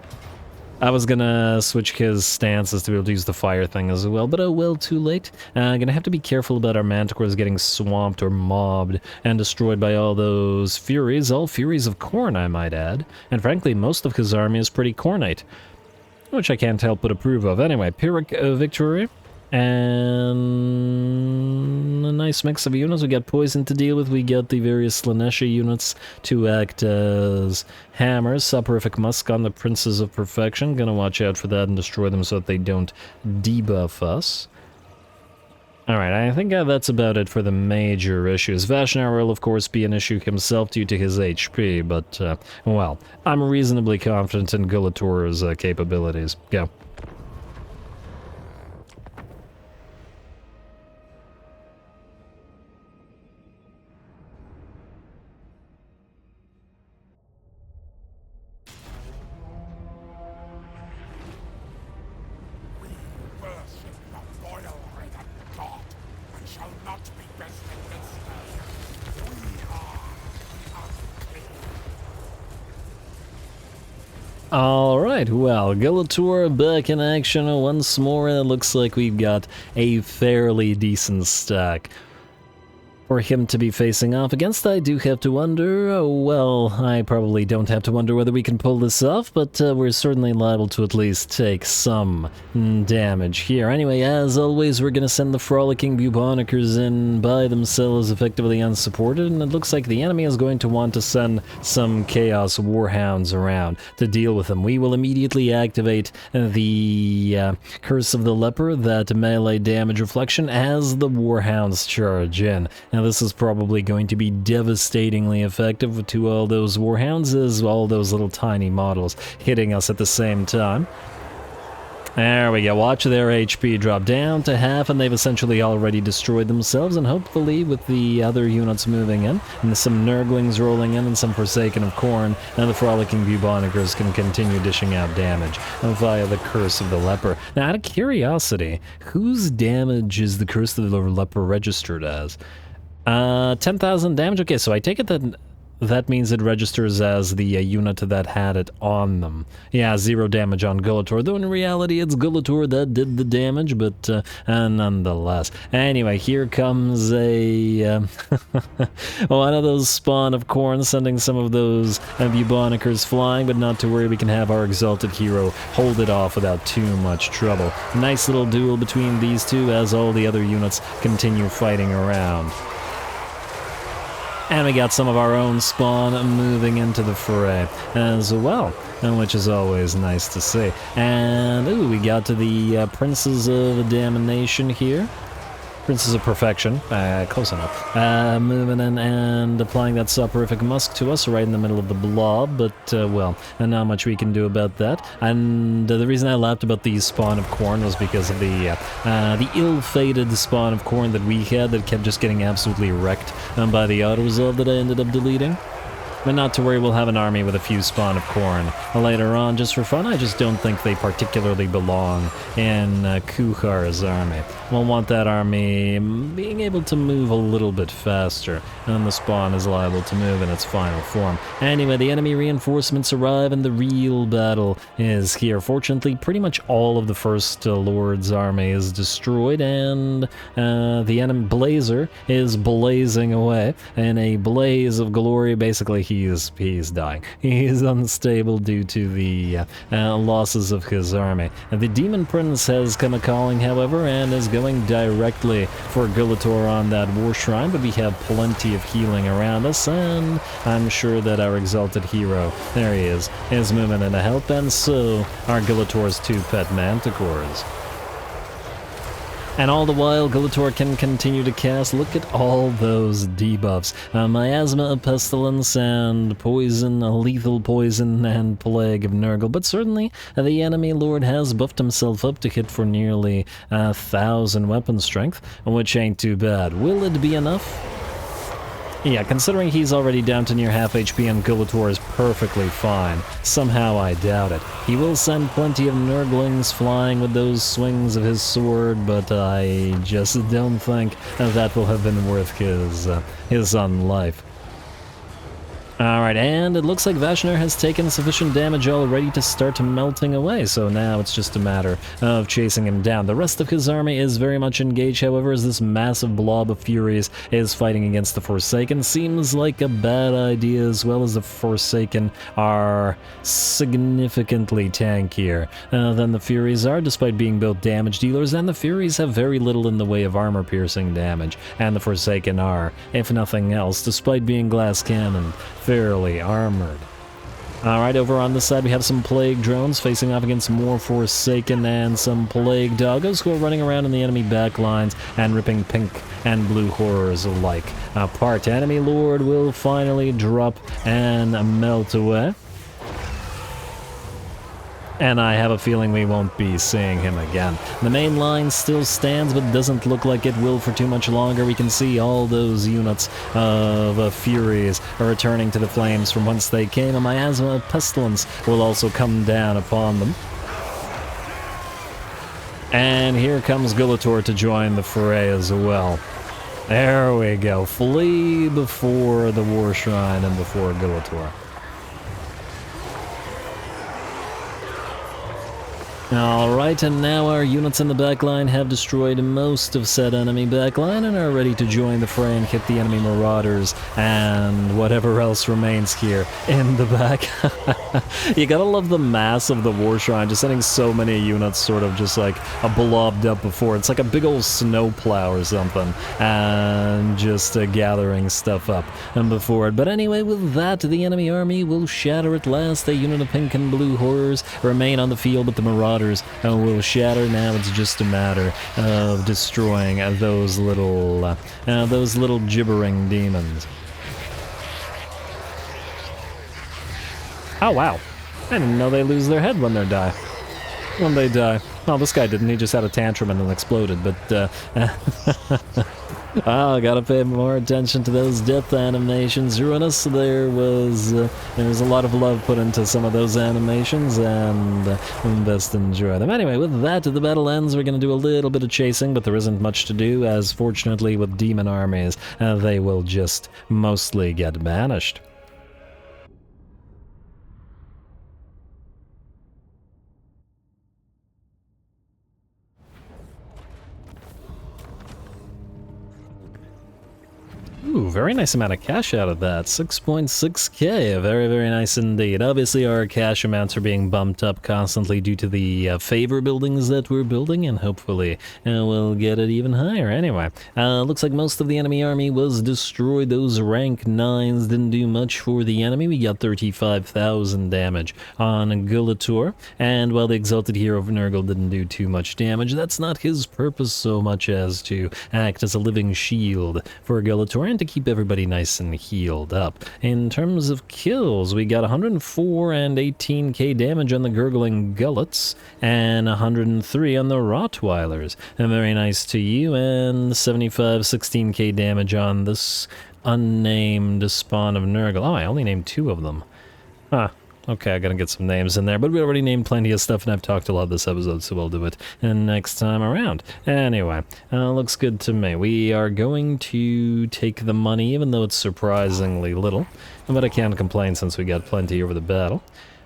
I was gonna switch his stances to be able to use the fire thing as well, but oh well, too late. Gonna have to be careful about our manticores getting swamped or mobbed and destroyed by all those Furies, all Furies of Khorne, I might add. And frankly, most of his army is pretty Khornite, which I can't help but approve of. Anyway, Pyrrhic victory, and a nice mix of units. We got poison to deal with, we got the various Slaaneshi units to act as hammers. Soporific Musk on the Princes of Perfection. Gonna watch out for that and destroy them so that they don't debuff us. Alright, I think that's about it for the major issues. Vashar will of course be an issue himself due to his HP, but, well, I'm reasonably confident in Gulator's capabilities. Go. Alright, well, Gulator back in action once more, and it looks like we've got a fairly decent stack for him to be facing off against. I do have to wonder, oh, well, I probably don't have to wonder whether we can pull this off, but we're certainly liable to at least take some damage here. Anyway, as always, we're going to send the Frolicking Bubonicers in by themselves, effectively unsupported, and it looks like the enemy is going to want to send some Chaos Warhounds around to deal with them. We will immediately activate the Curse of the Leper, that melee damage reflection, as the Warhounds charge in. Now this is probably going to be devastatingly effective to all those Warhounds, as all those little tiny models hitting us at the same time. There we go, watch their HP drop down to half, and they've essentially already destroyed themselves, and hopefully with the other units moving in, and some Nurglings rolling in, and some Forsaken of Khorne, and the Frolicking Bubonicers can continue dishing out damage via the Curse of the Leper. Now, out of curiosity, whose damage is the Curse of the Leper registered as? 10,000 damage? Okay, so I take it that that means it registers as the unit that had it on them. Yeah, 0 damage on Gulator, though in reality it's Gulator that did the damage, but nonetheless. Anyway, here comes a one of those Spawn of Khorne, sending some of those Bubonicers flying, but not to worry, we can have our Exalted Hero hold it off without too much trouble. Nice little duel between these two as all the other units continue fighting around. And we got some of our own spawn moving into the fray as well, which is always nice to see. And, ooh, we got to the Princes of Damnation here. Princes of Perfection, close enough. Moving in and applying that soporific musk to us right in the middle of the blob, but, well, not much we can do about that. And the reason I laughed about the Spawn of Khorne was because of the ill-fated Spawn of Khorne that we had that kept just getting absolutely wrecked by the auto-resolve that I ended up deleting. But not to worry, we'll have an army with a few Spawn of Khorne later on, just for fun. I just don't think they particularly belong in Kuhar's army. We'll want that army being able to move a little bit faster, and the Spawn is liable to move in its final form. Anyway, the enemy reinforcements arrive, and the real battle is here. Fortunately, pretty much all of the First Lord's army is destroyed, and the enemy Blazer is blazing away in a blaze of glory. Basically, he's dying. He is unstable due to the losses of his army. And the Demon Prince has come a-calling, however, and is going directly for Gulator on that War Shrine, but we have plenty of healing around us, and I'm sure that our Exalted Hero, there he is moving in to help, and so are Gulator's 2 pet Manticores. And all the while, Gulator can continue to cast. Look at all those debuffs. Miasma, Pestilence, and Poison, Lethal Poison, and Plague of Nurgle. But certainly, the enemy lord has buffed himself up to hit for nearly 1,000 weapon strength, which ain't too bad. Will it be enough? Yeah, considering he's already down to near half HP and Gulator is perfectly fine. Somehow I doubt it. He will send plenty of Nurglings flying with those swings of his sword, but I just don't think that will have been worth his unlife. Alright, and it looks like Vashar has taken sufficient damage already to start melting away, so now it's just a matter of chasing him down. The rest of his army is very much engaged, however, as this massive blob of Furies is fighting against the Forsaken. Seems like a bad idea, as well as the Forsaken are significantly tankier than the Furies are, despite being both damage dealers, and the Furies have very little in the way of armor-piercing damage, and the Forsaken are, if nothing else, despite being glass cannon, fairly armored. Alright, over on this side we have some Plague Drones facing off against more Forsaken and some Plague Doggos who are running around in the enemy backlines and ripping pink and blue horrors alike apart. Enemy Lord will finally drop and melt away. And I have a feeling we won't be seeing him again. The main line still stands, but doesn't look like it will for too much longer. We can see all those units of Furies are returning to the flames from whence they came. A Miasma of Pestilence will also come down upon them. And here comes Gulator to join the fray as well. There we go. Flee before the War Shrine and before Gulator. Alright, and now our units in the backline have destroyed most of said enemy backline and are ready to join the fray and hit the enemy marauders and whatever else remains here in the back. You gotta love the mass of the war shrine, just sending so many units sort of just like a blobbed up before. It's like a big old snowplow or something, and just gathering stuff up and before it. But anyway, with that, the enemy army will shatter at last. A unit of pink and blue horrors remain on the field, but the marauders will shatter. Now it's just a matter of destroying those little gibbering demons. Oh wow, I didn't know they lose their head when they die. Well, this guy didn't, he just had a tantrum and then exploded, but oh, gotta pay more attention to those death animations. Ruinous, there was a lot of love put into some of those animations, and best enjoy them. Anyway, with that, the battle ends. We're gonna do a little bit of chasing, but there isn't much to do, as fortunately with demon armies, they will just mostly get banished. Ooh, very nice amount of cash out of that. 6.6k, very, very nice indeed. Obviously, our cash amounts are being bumped up constantly due to the favor buildings that we're building, and hopefully we'll get it even higher. Anyway, looks like most of the enemy army was destroyed. Those rank 9s didn't do much for the enemy. We got 35,000 damage on Gulator, and while the Exalted Hero of Nurgle didn't do too much damage, that's not his purpose so much as to act as a living shield for Gulator and to keep everybody nice and healed up. In terms of kills, we got 104 and 18k damage on the Gurgling Gullets, and 103 on the Rottweilers. And very nice to you, and 75, 16k damage on this unnamed spawn of Nurgle. Oh, I only named 2 of them. Huh. Okay, I gotta get some names in there, but we already named plenty of stuff, and I've talked a lot this episode, so we'll do it next time around. Anyway, looks good to me. We are going to take the money, even though it's surprisingly little, but I can't complain since we got plenty over the battle.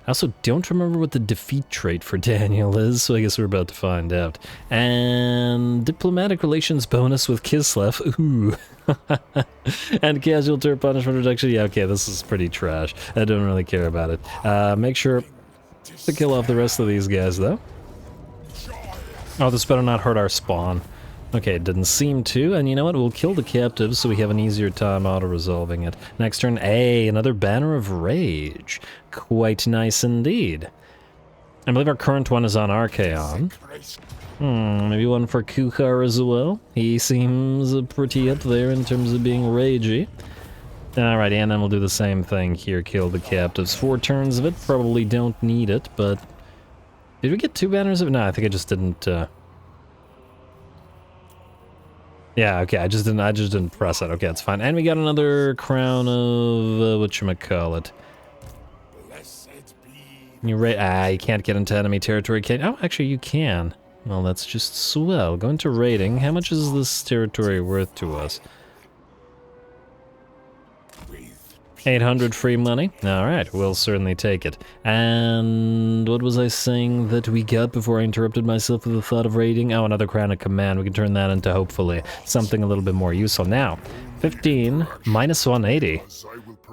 I also don't remember what the defeat trait for Daniel is, so I guess we're about to find out. And diplomatic relations bonus with Kislev. Ooh. And casual turn punishment reduction. Yeah, okay, this is pretty trash. I don't really care about it. Make sure to kill off the rest of these guys, though. Oh, this better not hurt our spawn. Okay, it didn't seem to, and you know what? We'll kill the captives so we have an easier time auto-resolving it. Next turn, another Banner of Rage. Quite nice indeed. I believe our current one is on Archaon. Maybe one for Kuchar as well. He seems pretty up there in terms of being ragey. Alright, and then we'll do the same thing here, kill the captives. 4 turns of it, probably don't need it, but... Did we get 2 banners of it? No, I think I just didn't, Yeah, okay, I just didn't press it. Okay, that's fine. And we got another crown of, whatchamacallit. You can't get into enemy territory, can you? Oh, actually you can. Well, that's just swell. Go into raiding. How much is this territory worth to us? 800 free money? Alright, we'll certainly take it. And what was I saying that we got before I interrupted myself with the thought of raiding? Oh, another crown of command. We can turn that into, hopefully, something a little bit more useful. Now, 15 minus 180.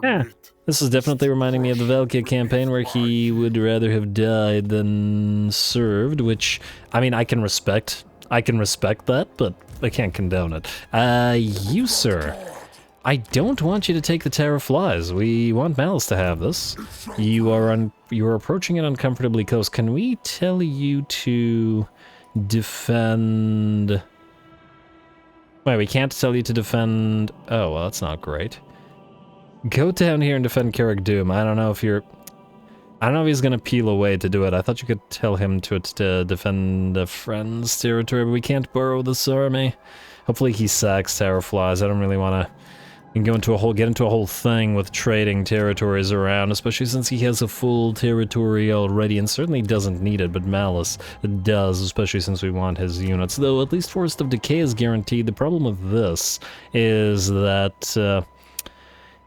Yeah, this is definitely reminding me of the Valkia campaign where he would rather have died than served, which, I mean, I can respect that, but I can't condone it. You, sir. I don't want you to take the Tower of Flies. We want Malice to have this. You are approaching it uncomfortably close. Can we tell you to defend... Wait, we can't tell you to defend... Oh, well, that's not great. Go down here and defend Carrick Doom. I don't know if he's gonna peel away to do it. I thought you could tell him to defend a friend's territory, but we can't borrow this army. Hopefully he sacks Tower of Flies. I don't really want to... get into a whole thing with trading territories around, especially since he has a full territory already and certainly doesn't need it, but Malice does, especially since we want his units. Though at least Forest of Decay is guaranteed. The problem with this is that,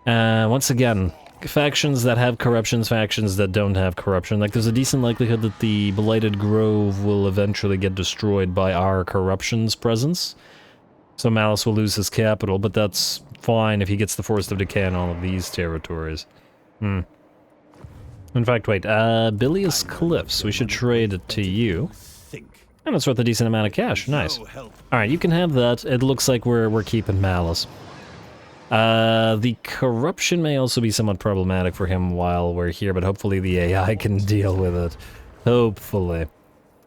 once again, factions that have corruptions, factions that don't have corruption. Like, there's a decent likelihood that the Blighted Grove will eventually get destroyed by our corruption's presence. So Malice will lose his capital, but that's fine if he gets the Forest of Decay on all of these territories. In fact, wait, Bilious Cliffs, we should trade it to you. And it's worth a decent amount of cash, nice. Alright, you can have that. It looks like we're keeping Malice. The corruption may also be somewhat problematic for him while we're here, but hopefully the AI can deal with it. Hopefully.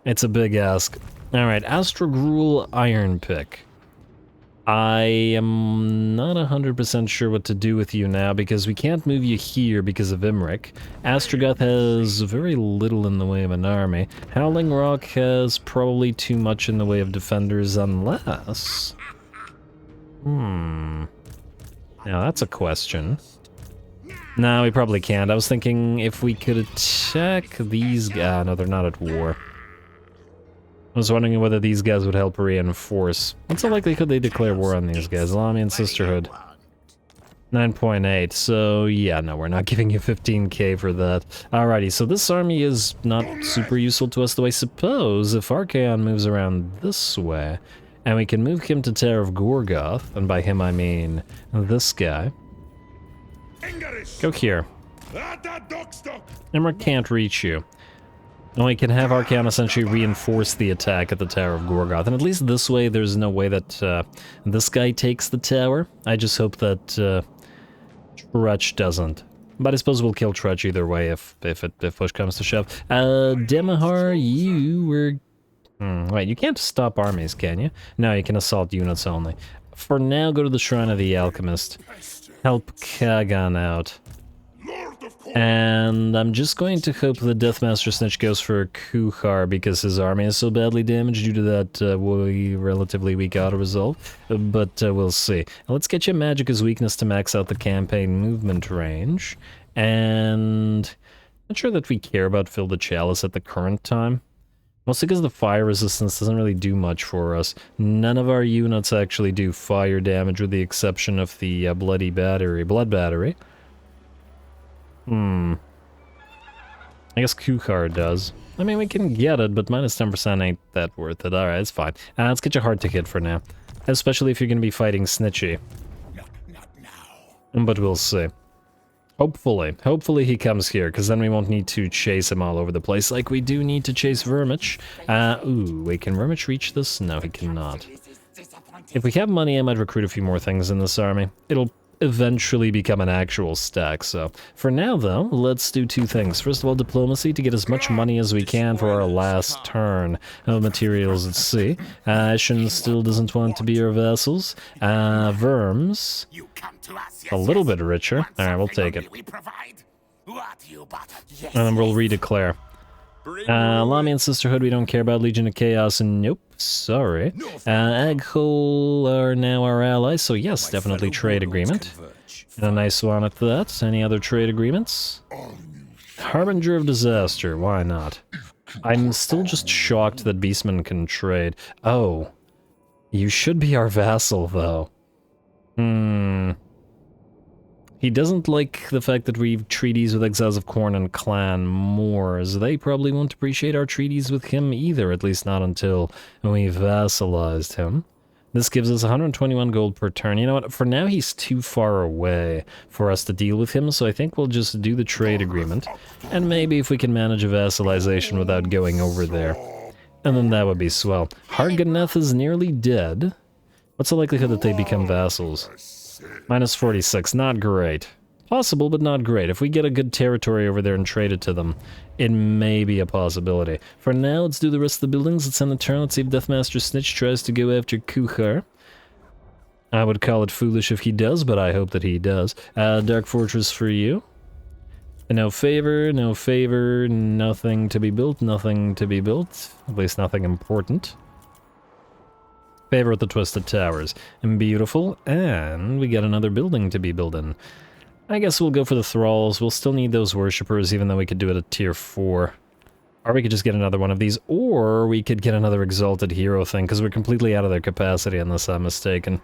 It's a big ask. Alright, Astrogruel Iron Pick. I am not 100% sure what to do with you now, because we can't move you here because of Imrik. Astrogoth has very little in the way of an army. Howling Rock has probably too much in the way of defenders, unless... Now that's a question. No, we probably can't. I was thinking if we could attack these guys... no, they're not at war. I was wondering whether these guys would help reinforce. What's the likelihood they declare war on these guys? Alamy and Sisterhood. 9.8, so yeah, no, we're not giving you 15k for that. Alrighty, so this army is not super useful to us, though I suppose if Archaon moves around this way, and we can move him to Tower of Gorgoth, and by him I mean this guy. Go here. Imrik can't reach you. And we can have Archaon essentially reinforce the attack at the Tower of Gorgoth, and at least this way there's no way that this guy takes the tower. I just hope that Trutch doesn't. But I suppose we'll kill Trutch either way if push comes to shove. Demahar, you were... wait, you can't stop armies, can you? No, you can assault units only. For now, go to the Shrine of the Alchemist. Help Kagan out. And I'm just going to hope the Deathmaster Snitch goes for Kuhar because his army is so badly damaged due to that relatively weak auto-resolve, but we'll see. Now, let's get you Magicka's weakness to max out the campaign movement range, and not sure that we care about Fill the Chalice at the current time. Mostly because the fire resistance doesn't really do much for us. None of our units actually do fire damage with the exception of the Blood Battery. I guess Kuhar does. I mean, we can get it, but minus 10% ain't that worth it. Alright, it's fine. Let's get you hard to hit for now. Especially if you're going to be fighting Snitchy. Not now. But we'll see. Hopefully he comes here, because then we won't need to chase him all over the place like we do need to chase Vermich. Ooh, wait, can Vermich reach this? No, he cannot. If we have money, I might recruit a few more things in this army. It'll eventually become an actual stack, so for now though, let's do two things. First of all, diplomacy to get as much money as we can for our last turn of materials at sea. Ashen still doesn't want to be our vassals. Verms, a little bit richer. Alright, we'll take it. And then we'll redeclare. Lamy and Sisterhood, we don't care about. Legion of Chaos, nope, sorry. Aghole are now our allies, so yes, definitely trade agreement. And a nice one at that. Any other trade agreements? Harbinger of Disaster, why not? I'm still just shocked that Beastmen can trade. Oh, you should be our vassal, though. He doesn't like the fact that we've treaties with Exiles of Khorne and Clan Moors. They probably won't appreciate our treaties with him either, at least not until we vassalized him. This gives us 121 gold per turn. You know what, for now he's too far away for us to deal with him, so I think we'll just do the trade agreement. And maybe if we can manage a vassalization without going over there. And then that would be swell. Harganeth is nearly dead. What's the likelihood that they become vassals? Minus 46, not great. Possible, but not great. If we get a good territory over there and trade it to them, it may be a possibility. For now, let's do the rest of the buildings. Let's end the turn. Let's see if Deathmaster Snitch tries to go after Kuhar. I would call it foolish if he does, but I hope that he does. Dark Fortress for you. No favor, nothing to be built, nothing to be built. At least nothing important. Favor at the Twisted Towers. Beautiful, and we got another building to be building. I guess we'll go for the Thralls. We'll still need those Worshippers, even though we could do it at Tier 4. Or we could just get another one of these, or we could get another Exalted Hero thing, because we're completely out of their capacity unless I'm mistaken.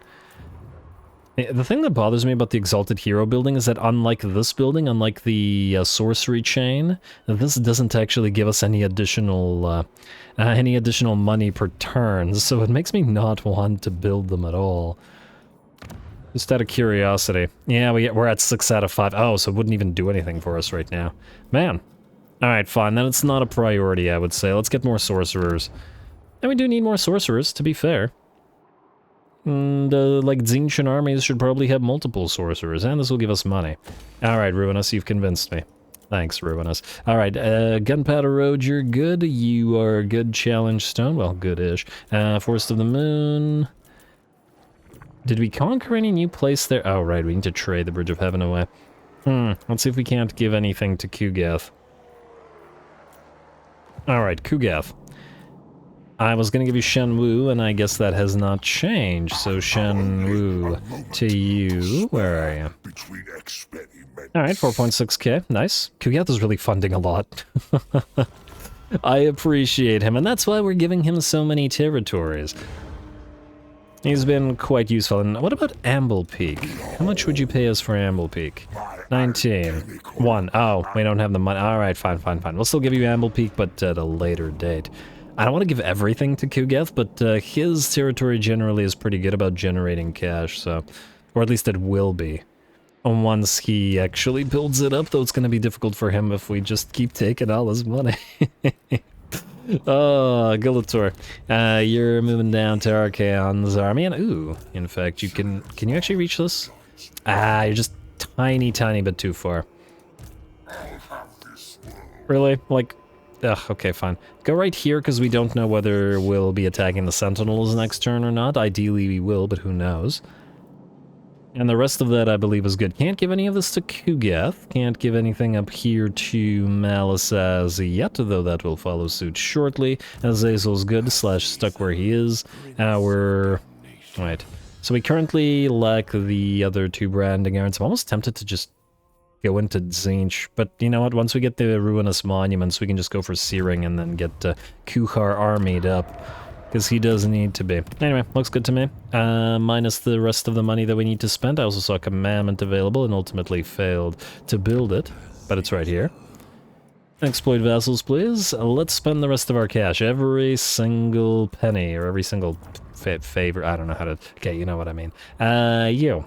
The thing that bothers me about the Exalted Hero building is that unlike this building, unlike the sorcery chain, this doesn't actually give us any additional money per turn, so it makes me not want to build them at all. Just out of curiosity. Yeah, we're at 6 out of 5. Oh, so it wouldn't even do anything for us right now. Man. Alright, fine. Then it's not a priority, I would say. Let's get more sorcerers. And we do need more sorcerers, to be fair. And, like, Tzeentchian armies should probably have multiple sorcerers, and this will give us money. Alright, Ruinous, you've convinced me. Thanks, Ruinous. Alright, Gunpowder Road, you're good. You are good. Challenge Stone, well, good-ish. Forest of the Moon. Did we conquer any new place there? Oh, right, we need to trade the Bridge of Heaven away. Let's see if we can't give anything to Kugath. Alright, Kugath. I was gonna give you Shenwu, and I guess that has not changed, so Shenwu to you. Where are you? Alright, 4.6k, nice. Kugath is really funding a lot. I appreciate him, and that's why we're giving him so many territories. He's been quite useful. And what about Amble Peak? How much would you pay us for Amble Peak? 19. 1. Oh, we don't have the money. Alright, fine. We'll still give you Amble Peak, but at a later date. I don't want to give everything to Kugath, but his territory generally is pretty good about generating cash, so... Or at least it will be. Once he actually builds it up, though it's going to be difficult for him if we just keep taking all his money. Oh, Gulator. You're moving down to Archaon's army, and ooh, in fact, you can you actually reach this? Ah, you're just tiny bit too far. Really? Like, ugh, okay, fine. Go right here, because we don't know whether we'll be attacking the Sentinels next turn or not. Ideally we will, but who knows. And the rest of that, I believe, is good. Can't give any of this to Kugath. Can't give anything up here to Malice as yet, though that will follow suit shortly. Azazel's good, / stuck where he is. Right. So we currently lack the other 2 branding irons. I'm almost tempted to just go into Tzeentch, but you know what? Once we get the Ruinous Monuments, we can just go for Searing and then get Kuhar armied up. Because he does need to be. Anyway, looks good to me. Minus the rest of the money that we need to spend. I also saw a commandment available and ultimately failed to build it. But it's right here. Exploit vassals, please. Let's spend the rest of our cash. Every single penny, or every single favor. I don't know how to... Okay, you know what I mean. You.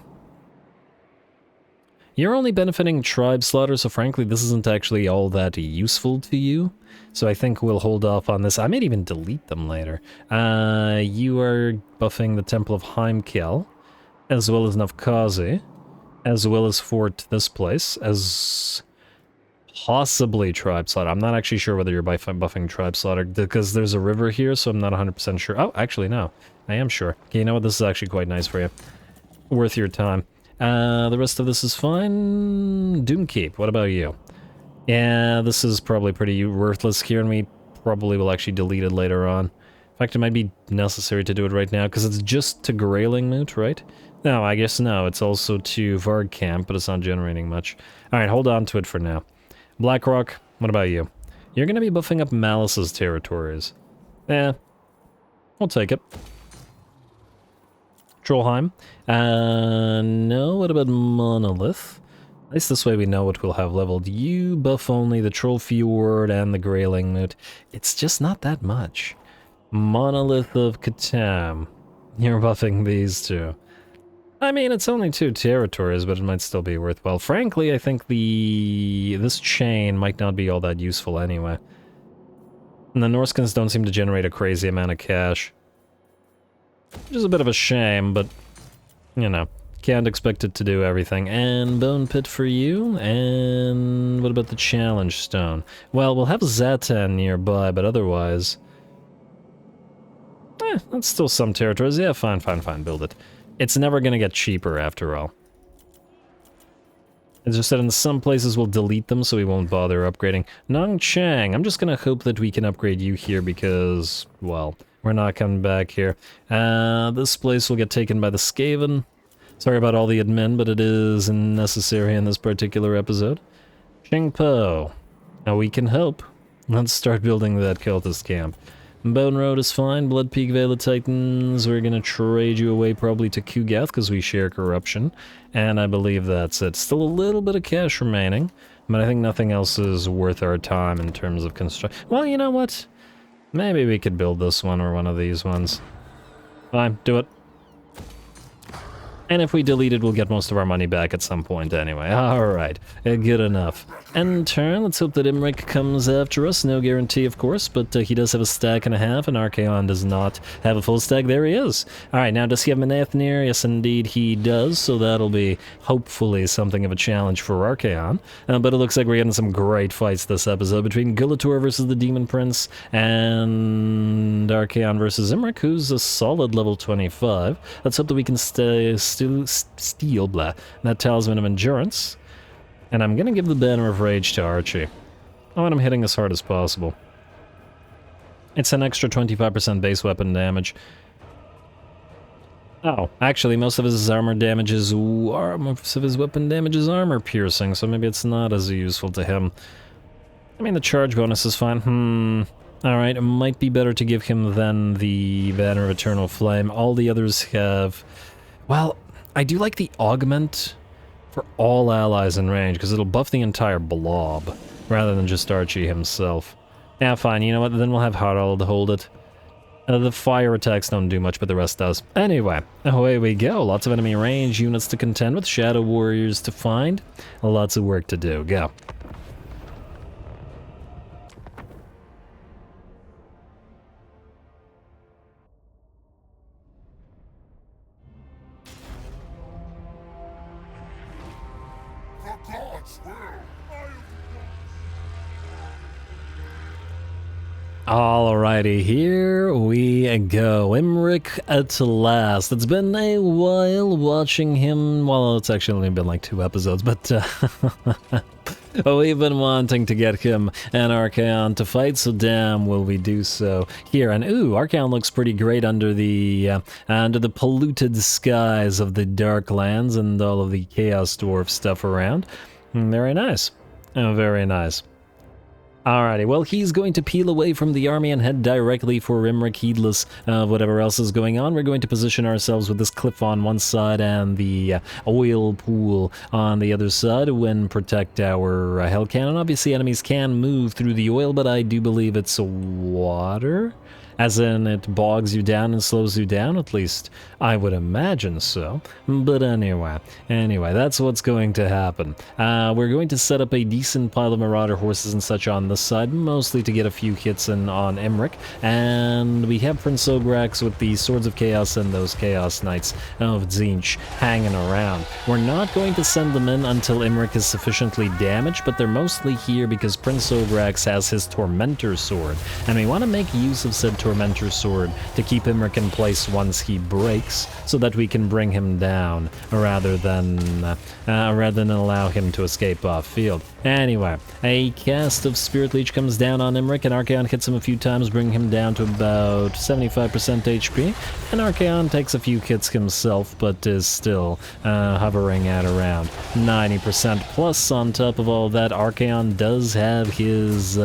You're only benefiting tribe slaughter, so frankly, this isn't actually all that useful to you. So I think we'll hold off on this. I might even delete them later. You are buffing the Temple of Heimkel, as well as Navkazi, as well as Fort this place, as possibly Tribe Slaughter. I'm not actually sure whether you're buffing Tribe Slaughter, because there's a river here, so I'm not 100% sure. Oh, actually, no. I am sure. Okay, you know what? This is actually quite nice for you. Worth your time. The rest of this is fine. Doomkeep, what about you? Yeah, this is probably pretty worthless here, and we probably will actually delete it later on. In fact, it might be necessary to do it right now, because it's just to Grayling Moot, right? No, I guess no. It's also to Varg Camp, but it's not generating much. Alright, hold on to it for now. Blackrock, what about you? You're going to be buffing up Malice's territories. We'll take it. Trollheim. No, what about Monolith? At least this way we know what we'll have leveled. You buff only the Troll Fjord and the Grayling Moot. It's just not that much. Monolith of Catan. You're buffing these two. I mean, it's only 2 territories, but it might still be worthwhile. Frankly, I think this chain might not be all that useful anyway. And the Norskins don't seem to generate a crazy amount of cash. Which is a bit of a shame, but, you know, can't expect it to do everything. And Bone Pit for you, and what about the Challenge Stone? Well, we'll have Zatan nearby, but otherwise... that's still some territories. Yeah, fine, build it. It's never gonna get cheaper, after all. It's just that in some places we'll delete them, so we won't bother upgrading. Nongchang, I'm just gonna hope that we can upgrade you here because, well, we're not coming back here. This place will get taken by the Skaven. Sorry about all the admin, but it is necessary in this particular episode. Qingpo. Now we can help. Let's start building that cultist camp. Bone Road is fine. Blood Peak Veil of Titans, we're gonna trade you away probably to Kugath because we share corruption. And I believe that's it. Still a little bit of cash remaining, but I think nothing else is worth our time in terms of construction. Well, you know what? Maybe we could build this one or one of these ones. Fine, do it. And if we delete it, we'll get most of our money back at some point anyway. Alright, good enough. End turn, let's hope that Imrik comes after us. No guarantee, of course, but he does have a stack and a half, and Archaon does not have a full stack. There he is. Alright, now does he have Menathneer? Yes, indeed he does, so that'll be hopefully something of a challenge for Archaon. But it looks like we're getting some great fights this episode between Gulator versus the Demon Prince and Archaon versus Imrik, who's a solid level 25. Let's hope that we can steal that Talisman of Endurance. And I'm gonna give the Banner of Rage to Archie. I want him hitting as hard as possible. It's an extra 25% base weapon damage. Oh, actually, most of his armor damage is most of his weapon damage is armor piercing, so maybe it's not as useful to him. I mean, the charge bonus is fine. Alright, it might be better to give him then the Banner of Eternal Flame. All the others have... Well, I do like the augment for all allies in range, because it'll buff the entire blob, rather than just Archie himself. Yeah, fine, you know what, then we'll have Harald hold it. The fire attacks don't do much, but the rest does. Anyway, away we go. Lots of enemy range units to contend with, shadow warriors to find. Lots of work to do. Go. Alrighty, here we go. Imrik at last. It's been a while watching him. Well, it's actually only been like 2 episodes, but we've been wanting to get him and Archaon to fight, so damn will we do so here. And ooh, Archaon looks pretty great under the polluted skies of the Darklands and all of the Chaos Dwarf stuff around. Very nice. Oh, very nice. Alrighty, well, he's going to peel away from the army and head directly for Imrik, heedless of whatever else is going on. We're going to position ourselves with this cliff on one side and the oil pool on the other side and protect our hell cannon. Obviously, enemies can move through the oil, but I do believe it's water. As in, it bogs you down and slows you down, at least I would imagine so. But anyway, that's what's going to happen. We're going to set up a decent pile of Marauder horses and such on this side, mostly to get a few hits in on Imrik. And we have Prince Ograx with the Swords of Chaos and those Chaos Knights of Tzeentch hanging around. We're not going to send them in until Imrik is sufficiently damaged, but they're mostly here because Prince Ograx has his Tormentor Sword, and we want to make use of said Tormentor Sword to keep Imrik in place once he breaks, so that we can bring him down rather than allow him to escape off field. Anyway, a cast of Spirit Leech comes down on Imrik, and Archaon hits him a few times, bringing him down to about 75% HP. And Archaon takes a few hits himself, but is still hovering at around 90% plus. On top of all that, Archaon does have his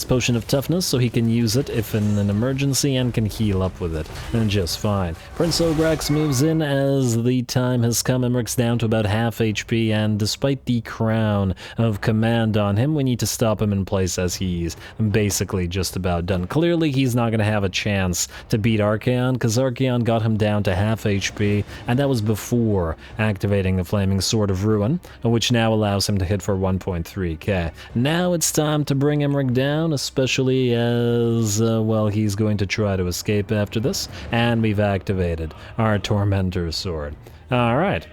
Potion of Toughness, so he can use it if in an emergency and can heal up with it, and just fine. Prince Ograx moves in as the time has come. Imrik's down to about half HP, and despite the crown of command on him, we need to stop him in place as he's basically just about done. Clearly, he's not going to have a chance to beat Archaon, because Archaon got him down to half HP, and that was before activating the Flaming Sword of Ruin, which now allows him to hit for 1.3k. Now it's time to bring Imrik down, especially as, well, he's going to try to escape after this, and we've activated our Tormentor Sword. Alright.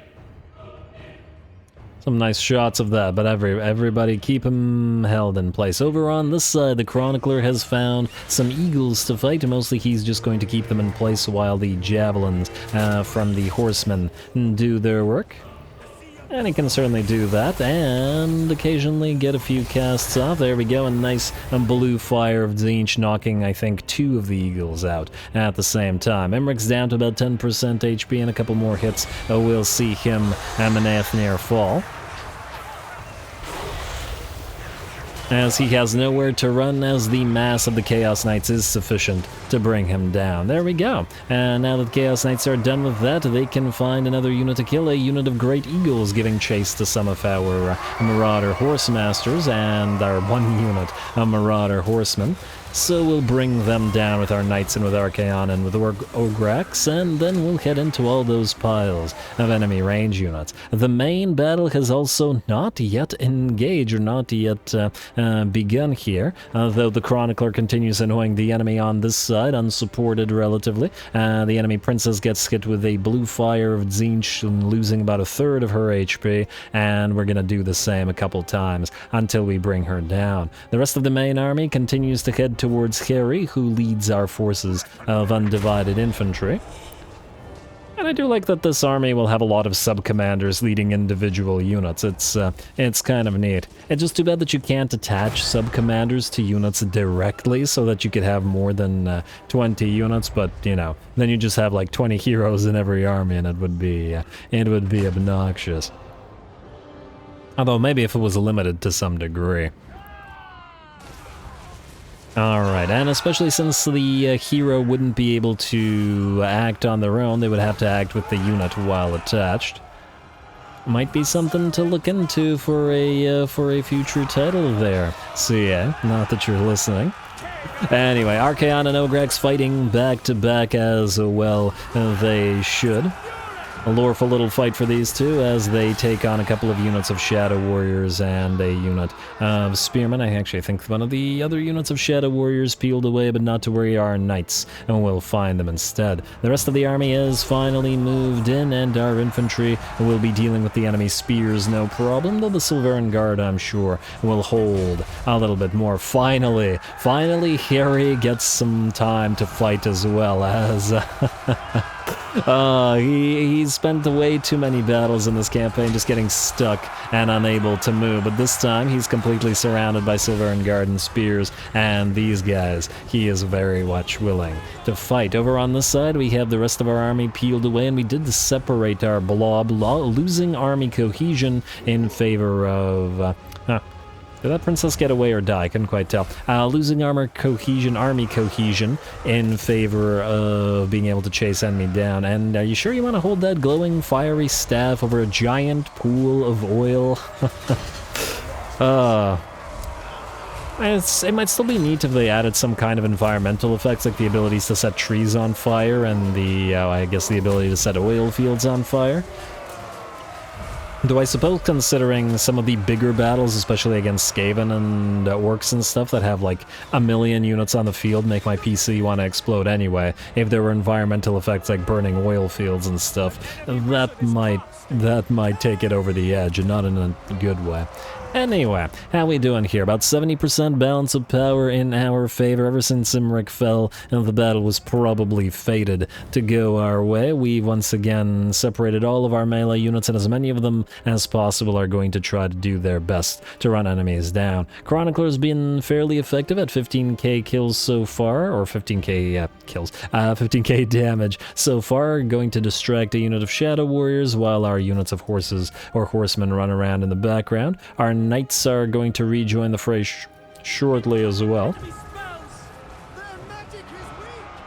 Some nice shots of that, but everybody keep him held in place. Over on this side, the Chronicler has found some eagles to fight. Mostly he's just going to keep them in place while the javelins from the horsemen do their work. And he can certainly do that, and occasionally get a few casts off. There we go, a nice blue fire of Tzeentch knocking, I think, 2 of the eagles out at the same time. Imrik's down to about 10% HP, and a couple more hits. We'll see him and Menathneer fall. as he has nowhere to run, as the mass of the Chaos Knights is sufficient to bring him down. There we go. And now that the Chaos Knights are done with that, they can find another unit to kill, a unit of Great Eagles giving chase to some of our Marauder Horsemasters, and our one unit of Marauder Horsemen. So we'll bring them down with our Knights and with Archaon and with Ograx, and then we'll head into all those piles of enemy range units. The main battle has also not yet engaged, or not yet begun here, though the Chronicler continues annoying the enemy on this side, unsupported relatively. The enemy princess gets hit with a blue fire of Tzeentch, losing about a third of her HP, and we're gonna do the same a couple times until we bring her down. The rest of the main army continues to head towards Harry, who leads our forces of undivided infantry. And I do like that this army will have a lot of sub-commanders leading individual units. It's kind of neat. It's just too bad that you can't attach sub-commanders to units directly so that you could have more than 20 units, but, you know, then you just have like 20 heroes in every army, and it would be obnoxious. Although maybe if it was limited to some degree. Alright, and especially since the hero wouldn't be able to act on their own, they would have to act with the unit while attached. Might be something to look into for a future title there. So yeah, not that you're listening. Anyway, Archaon and Ograx fighting back to back as well they should. A loreful little fight for these two as they take on a couple of units of Shadow Warriors and a unit of Spearmen. I actually think one of the other units of Shadow Warriors peeled away, but not to worry, our Knights, and we'll find them instead. The rest of the army is finally moved in, and our infantry will be dealing with the enemy spears no problem, though the Silvern Guard, I'm sure, will hold a little bit more. Finally, Harry gets some time to fight as well, as... He's spent way too many battles in this campaign just getting stuck and unable to move, but this time he's completely surrounded by Silvern Guard and spears, and these guys, he is very much willing to fight. Over on this side, we have the rest of our army peeled away, and we did separate our blob, losing army cohesion in favor of... Did that princess get away or die? I couldn't quite tell. Losing army cohesion in favor of being able to chase enemy down. And are you sure you want to hold that glowing fiery staff over a giant pool of oil? It might still be neat if they added some kind of environmental effects, like the abilities to set trees on fire and the, I guess the ability to set oil fields on fire. Though I suppose, considering some of the bigger battles, especially against Skaven and orcs and stuff that have like a million units on the field, make my PC want to explode anyway. If there were environmental effects like burning oil fields and stuff, that might take it over the edge, and not in a good way. Anyway, how we doing here? About 70% balance of power in our favor. Ever since Imrik fell and the battle was probably fated to go our way, we've once again separated all of our melee units, and as many of them as possible are going to try to do their best to run enemies down. Chronicler's been fairly effective at 15k kills so far, or 15k kills, 15k damage so far, going to distract a unit of Shadow Warriors while our units of horses or horsemen run around in the background. Our Knights are going to rejoin the fray shortly as well.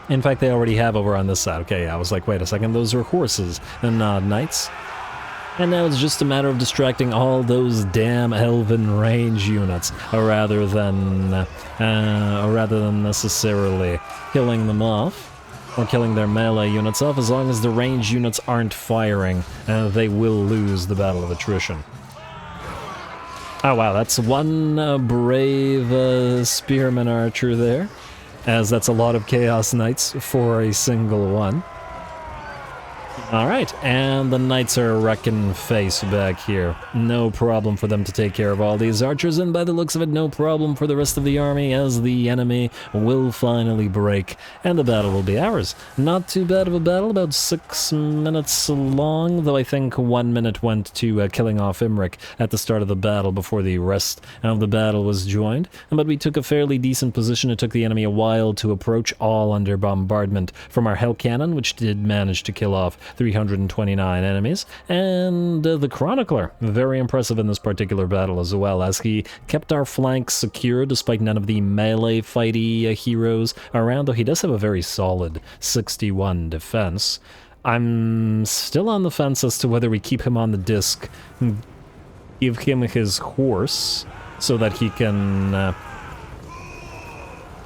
In fact, they already have over on this side. Okay, I was like, wait a second, those are horses and not Knights. And now it's just a matter of distracting all those damn elven range units, rather than necessarily killing them off, or killing their melee units off. As long as the range units aren't firing, they will lose the battle of attrition. Oh wow, that's one brave spearman archer there, as that's a lot of Chaos Knights for a single one. Alright, and the Knights are wrecking face back here. No problem for them to take care of all these archers, and by the looks of it, no problem for the rest of the army, as the enemy will finally break, and the battle will be ours. Not too bad of a battle, about 6 minutes long, though I think 1 minute went to killing off Imrik at the start of the battle before the rest of the battle was joined. But we took a fairly decent position. It took the enemy a while to approach, all under bombardment from our Hell Cannon, which did manage to kill off 3 329 enemies. And the Chronicler, very impressive in this particular battle as well, as he kept our flanks secure despite none of the melee fighty heroes around, though he does have a very solid 61 defense. I'm still on the fence as to whether we keep him on the disc, give him his horse, so that he can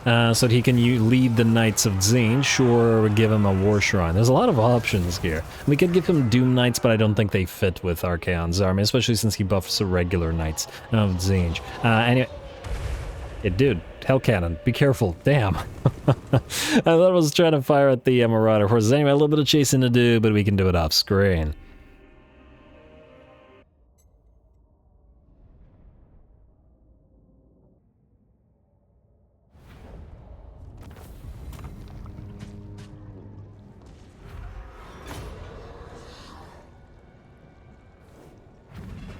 lead the Knights of Tzeentch, or give him a War Shrine. There's a lot of options here. We could give him Doom Knights, but I don't think they fit with Archaon's army, especially since he buffs the regular Knights of Tzeentch. Anyway, yeah, dude, Hell Cannon, be careful, damn. I thought I was trying to fire at the Marauder horses. Anyway, a little bit of chasing to do, but we can do it off screen.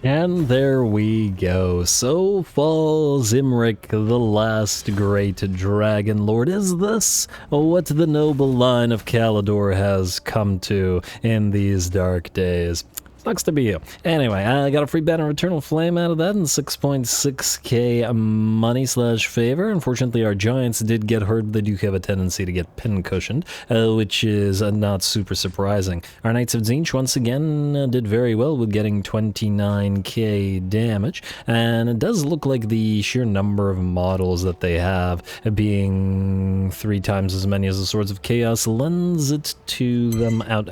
And there we go. So falls Imrik, the last great dragon lord. Is this what the noble line of Kalidor has come to in these dark days? Sucks to be you. Anyway, I got a free banner Eternal Flame out of that and 6.6k money slash favor. Unfortunately, our giants did get hurt. They do have a tendency to get pin cushioned, which is not super surprising. Our Knights of Tzeentch once again did very well with getting 29k damage, and it does look like the sheer number of models that they have being 3 times as many as the Swords of Chaos lends it to them out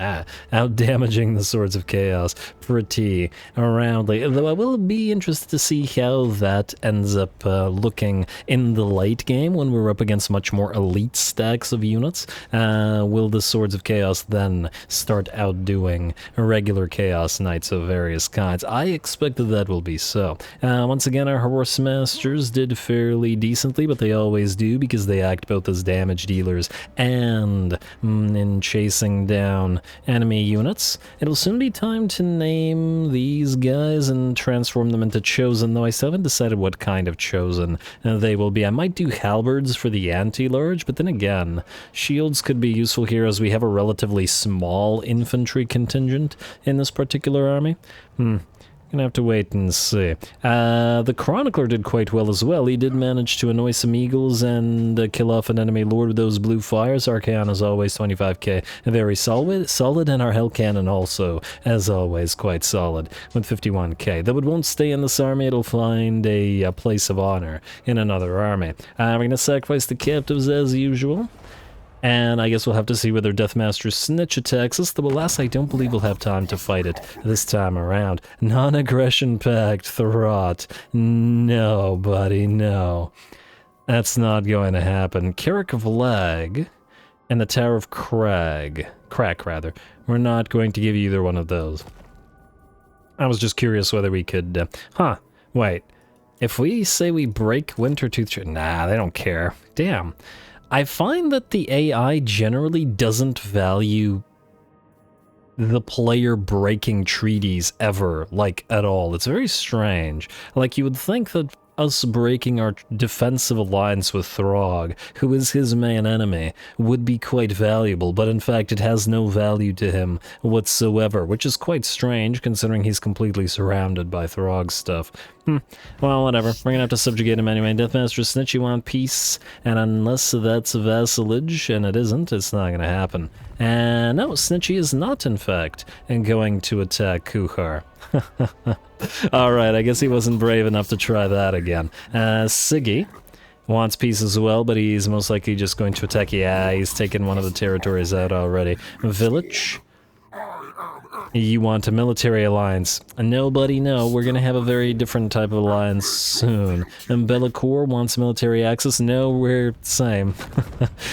damaging the Swords of Chaos pretty roundly, though I will be interested to see how that ends up looking in the late game when we're up against much more elite stacks of units. Will the Swords of Chaos then start outdoing regular Chaos Knights of various kinds? I expect that will be so. Once again, our Horse Masters did fairly decently, but they always do because they act both as damage dealers and in chasing down enemy units. It'll soon be time to name these guys and transform them into Chosen, though I still haven't decided what kind of Chosen they will be. I might do Halberds for the anti-large, but then again, shields could be useful here as we have a relatively small infantry contingent in this particular army. Gonna have to wait and see. The Chronicler did quite well as well. He did manage to annoy some eagles and kill off an enemy lord with those blue fires. Archaon, as always, 25k. Very solid, and our Hell Cannon also, as always, quite solid, with 51k. Though it won't stay in this army, it'll find a place of honor in another army. We're gonna sacrifice the captives as usual. And I guess we'll have to see whether Deathmaster Snitch attacks us, though alas, I don't believe we'll have time to fight it this time around. Non-aggression pact, Throt. No, buddy, no. That's not going to happen. Carrick of Lag and the Tower of Crack, rather. We're not going to give you either one of those. I was just curious whether we could... wait. If we say we break Wintertooth... Nah, they don't care. Damn. I find that the AI generally doesn't value the player breaking treaties ever, like, at all. It's very strange. Like, you would think that us breaking our defensive alliance with Throg, who is his main enemy, would be quite valuable, but in fact it has no value to him whatsoever, which is quite strange considering he's completely surrounded by Throg stuff. Well, whatever. We're gonna have to subjugate him anyway. Deathmaster Snitch, you want peace? And unless that's vassalage, and it isn't, it's not gonna happen. And no, Snitchy is not, in fact, going to attack Kuhar. Alright, I guess he wasn't brave enough to try that again. Siggy wants peace as well, but he's most likely just going to attack. Yeah, he's taken one of the territories out already. Village. You want a military alliance. No, buddy, no. We're gonna have a very different type of alliance soon. And Be'lakor wants military access. No, we're the same.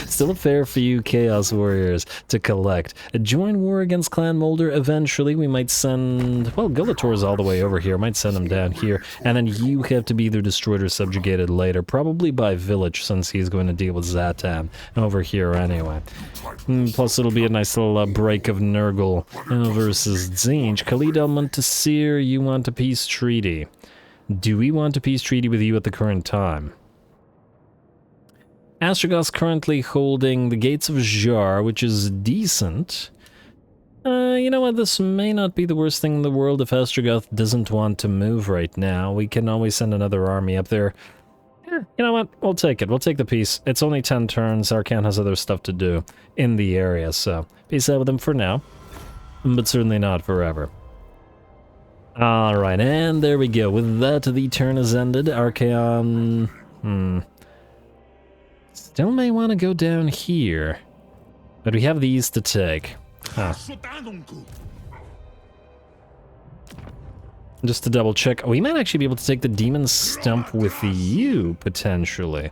Still a fair few Chaos Warriors to collect. Join war against Clan Molder. Eventually, we might send... Well, Gulator's all the way over here. Might send him down here. And then you have to be either destroyed or subjugated later. Probably by Village, since he's going to deal with Zatan over here anyway. Plus, it'll be a nice little break of Nurgle versus Tzeentch. Khalid El-Muntasir, you want a peace treaty. Do we want a peace treaty with you at the current time? Astragoth's currently holding the Gates of Jar, which is decent. You know what, this may not be the worst thing in the world if Ostrogoth doesn't want to move right now. We can always send another army up there. You know what, we'll take it. We'll take the peace. It's only 10 turns. Archaon has other stuff to do in the area, so peace out with him for now. But certainly not forever. Alright, and there we go. With that, the turn is ended. Archaon... Still may want to go down here. But we have these to take. Huh. Just to double check, we might actually be able to take the Demon Stump with you, potentially.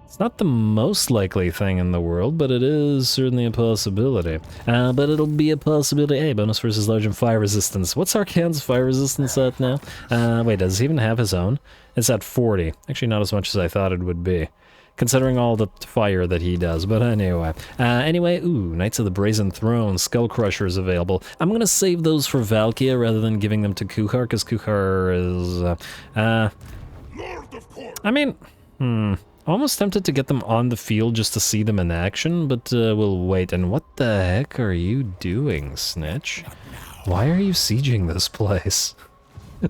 It's not the most likely thing in the world, but it is certainly a possibility. But it'll be a possibility. Hey, bonus versus large and fire resistance. What's Archaon's fire resistance at now? Wait, does he even have his own? It's at 40. Actually, not as much as I thought it would be, considering all the fire that he does. But anyway, ooh, Knights of the Brazen Throne, Skull Crusher is available. I'm gonna save those for Valkia rather than giving them to Kuhar, because Kuhar is, Lord of Court. I mean, almost tempted to get them on the field just to see them in action, but we'll wait. And what the heck are you doing, Snitch? Why are you sieging this place?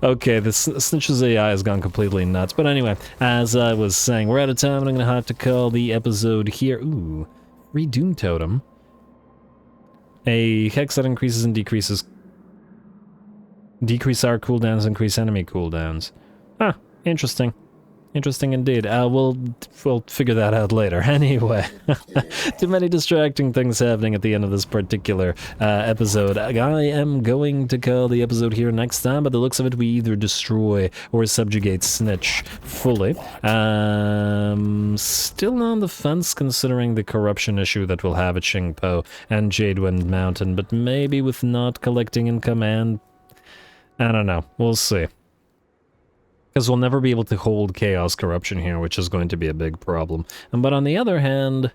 Okay, this Snitch's AI has gone completely nuts. But anyway, as I was saying, we're out of time and I'm going to have to call the episode here. Ooh, free Doom Totem. A hex that increases and decreases. Decrease our cooldowns, increase enemy cooldowns. Huh, interesting. Interesting indeed. We'll figure that out later. Anyway, too many distracting things happening at the end of this particular episode. I am going to call the episode here next time, but the looks of it, we either destroy or subjugate Snitch fully. Still on the fence considering the corruption issue that we'll have at Qingpo and Jadewind Mountain, but maybe with not collecting in command, I don't know. We'll see. Because we'll never be able to hold Chaos Corruption here, which is going to be a big problem. But on the other hand,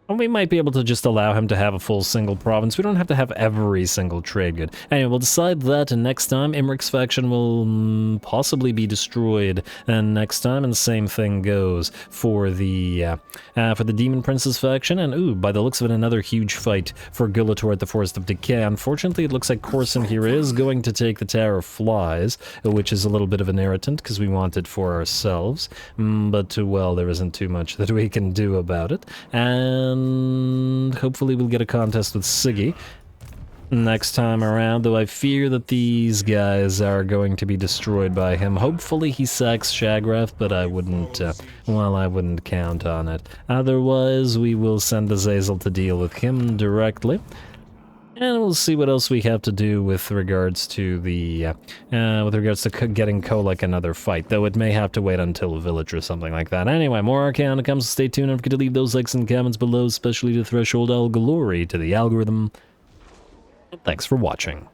we might be able to just allow him to have a full single province. We don't have to have every single trade good. Anyway, we'll decide that next time. Imrik's faction will possibly be destroyed next time, and the same thing goes for the Demon Prince's faction. And ooh, by the looks of it, another huge fight for Gulator at the Forest of Decay. Unfortunately, it looks like Corson here is going to take the Tower of Flies, which is a little bit of an irritant because we want it for ourselves. But well, there isn't too much that we can do about it. And hopefully we'll get a contest with Siggy next time around, though I fear that these guys are going to be destroyed by him. Hopefully he sacks Shagrath, but I wouldn't, I wouldn't count on it. Otherwise, we will send Azazel to deal with him directly. And we'll see what else we have to do with regards to the, getting Kolek another fight, though it may have to wait until a village or something like that. Anyway, more Archaon comes, stay tuned, don't forget to leave those likes and comments below, especially to Threshold All Glory to the algorithm. Thanks for watching.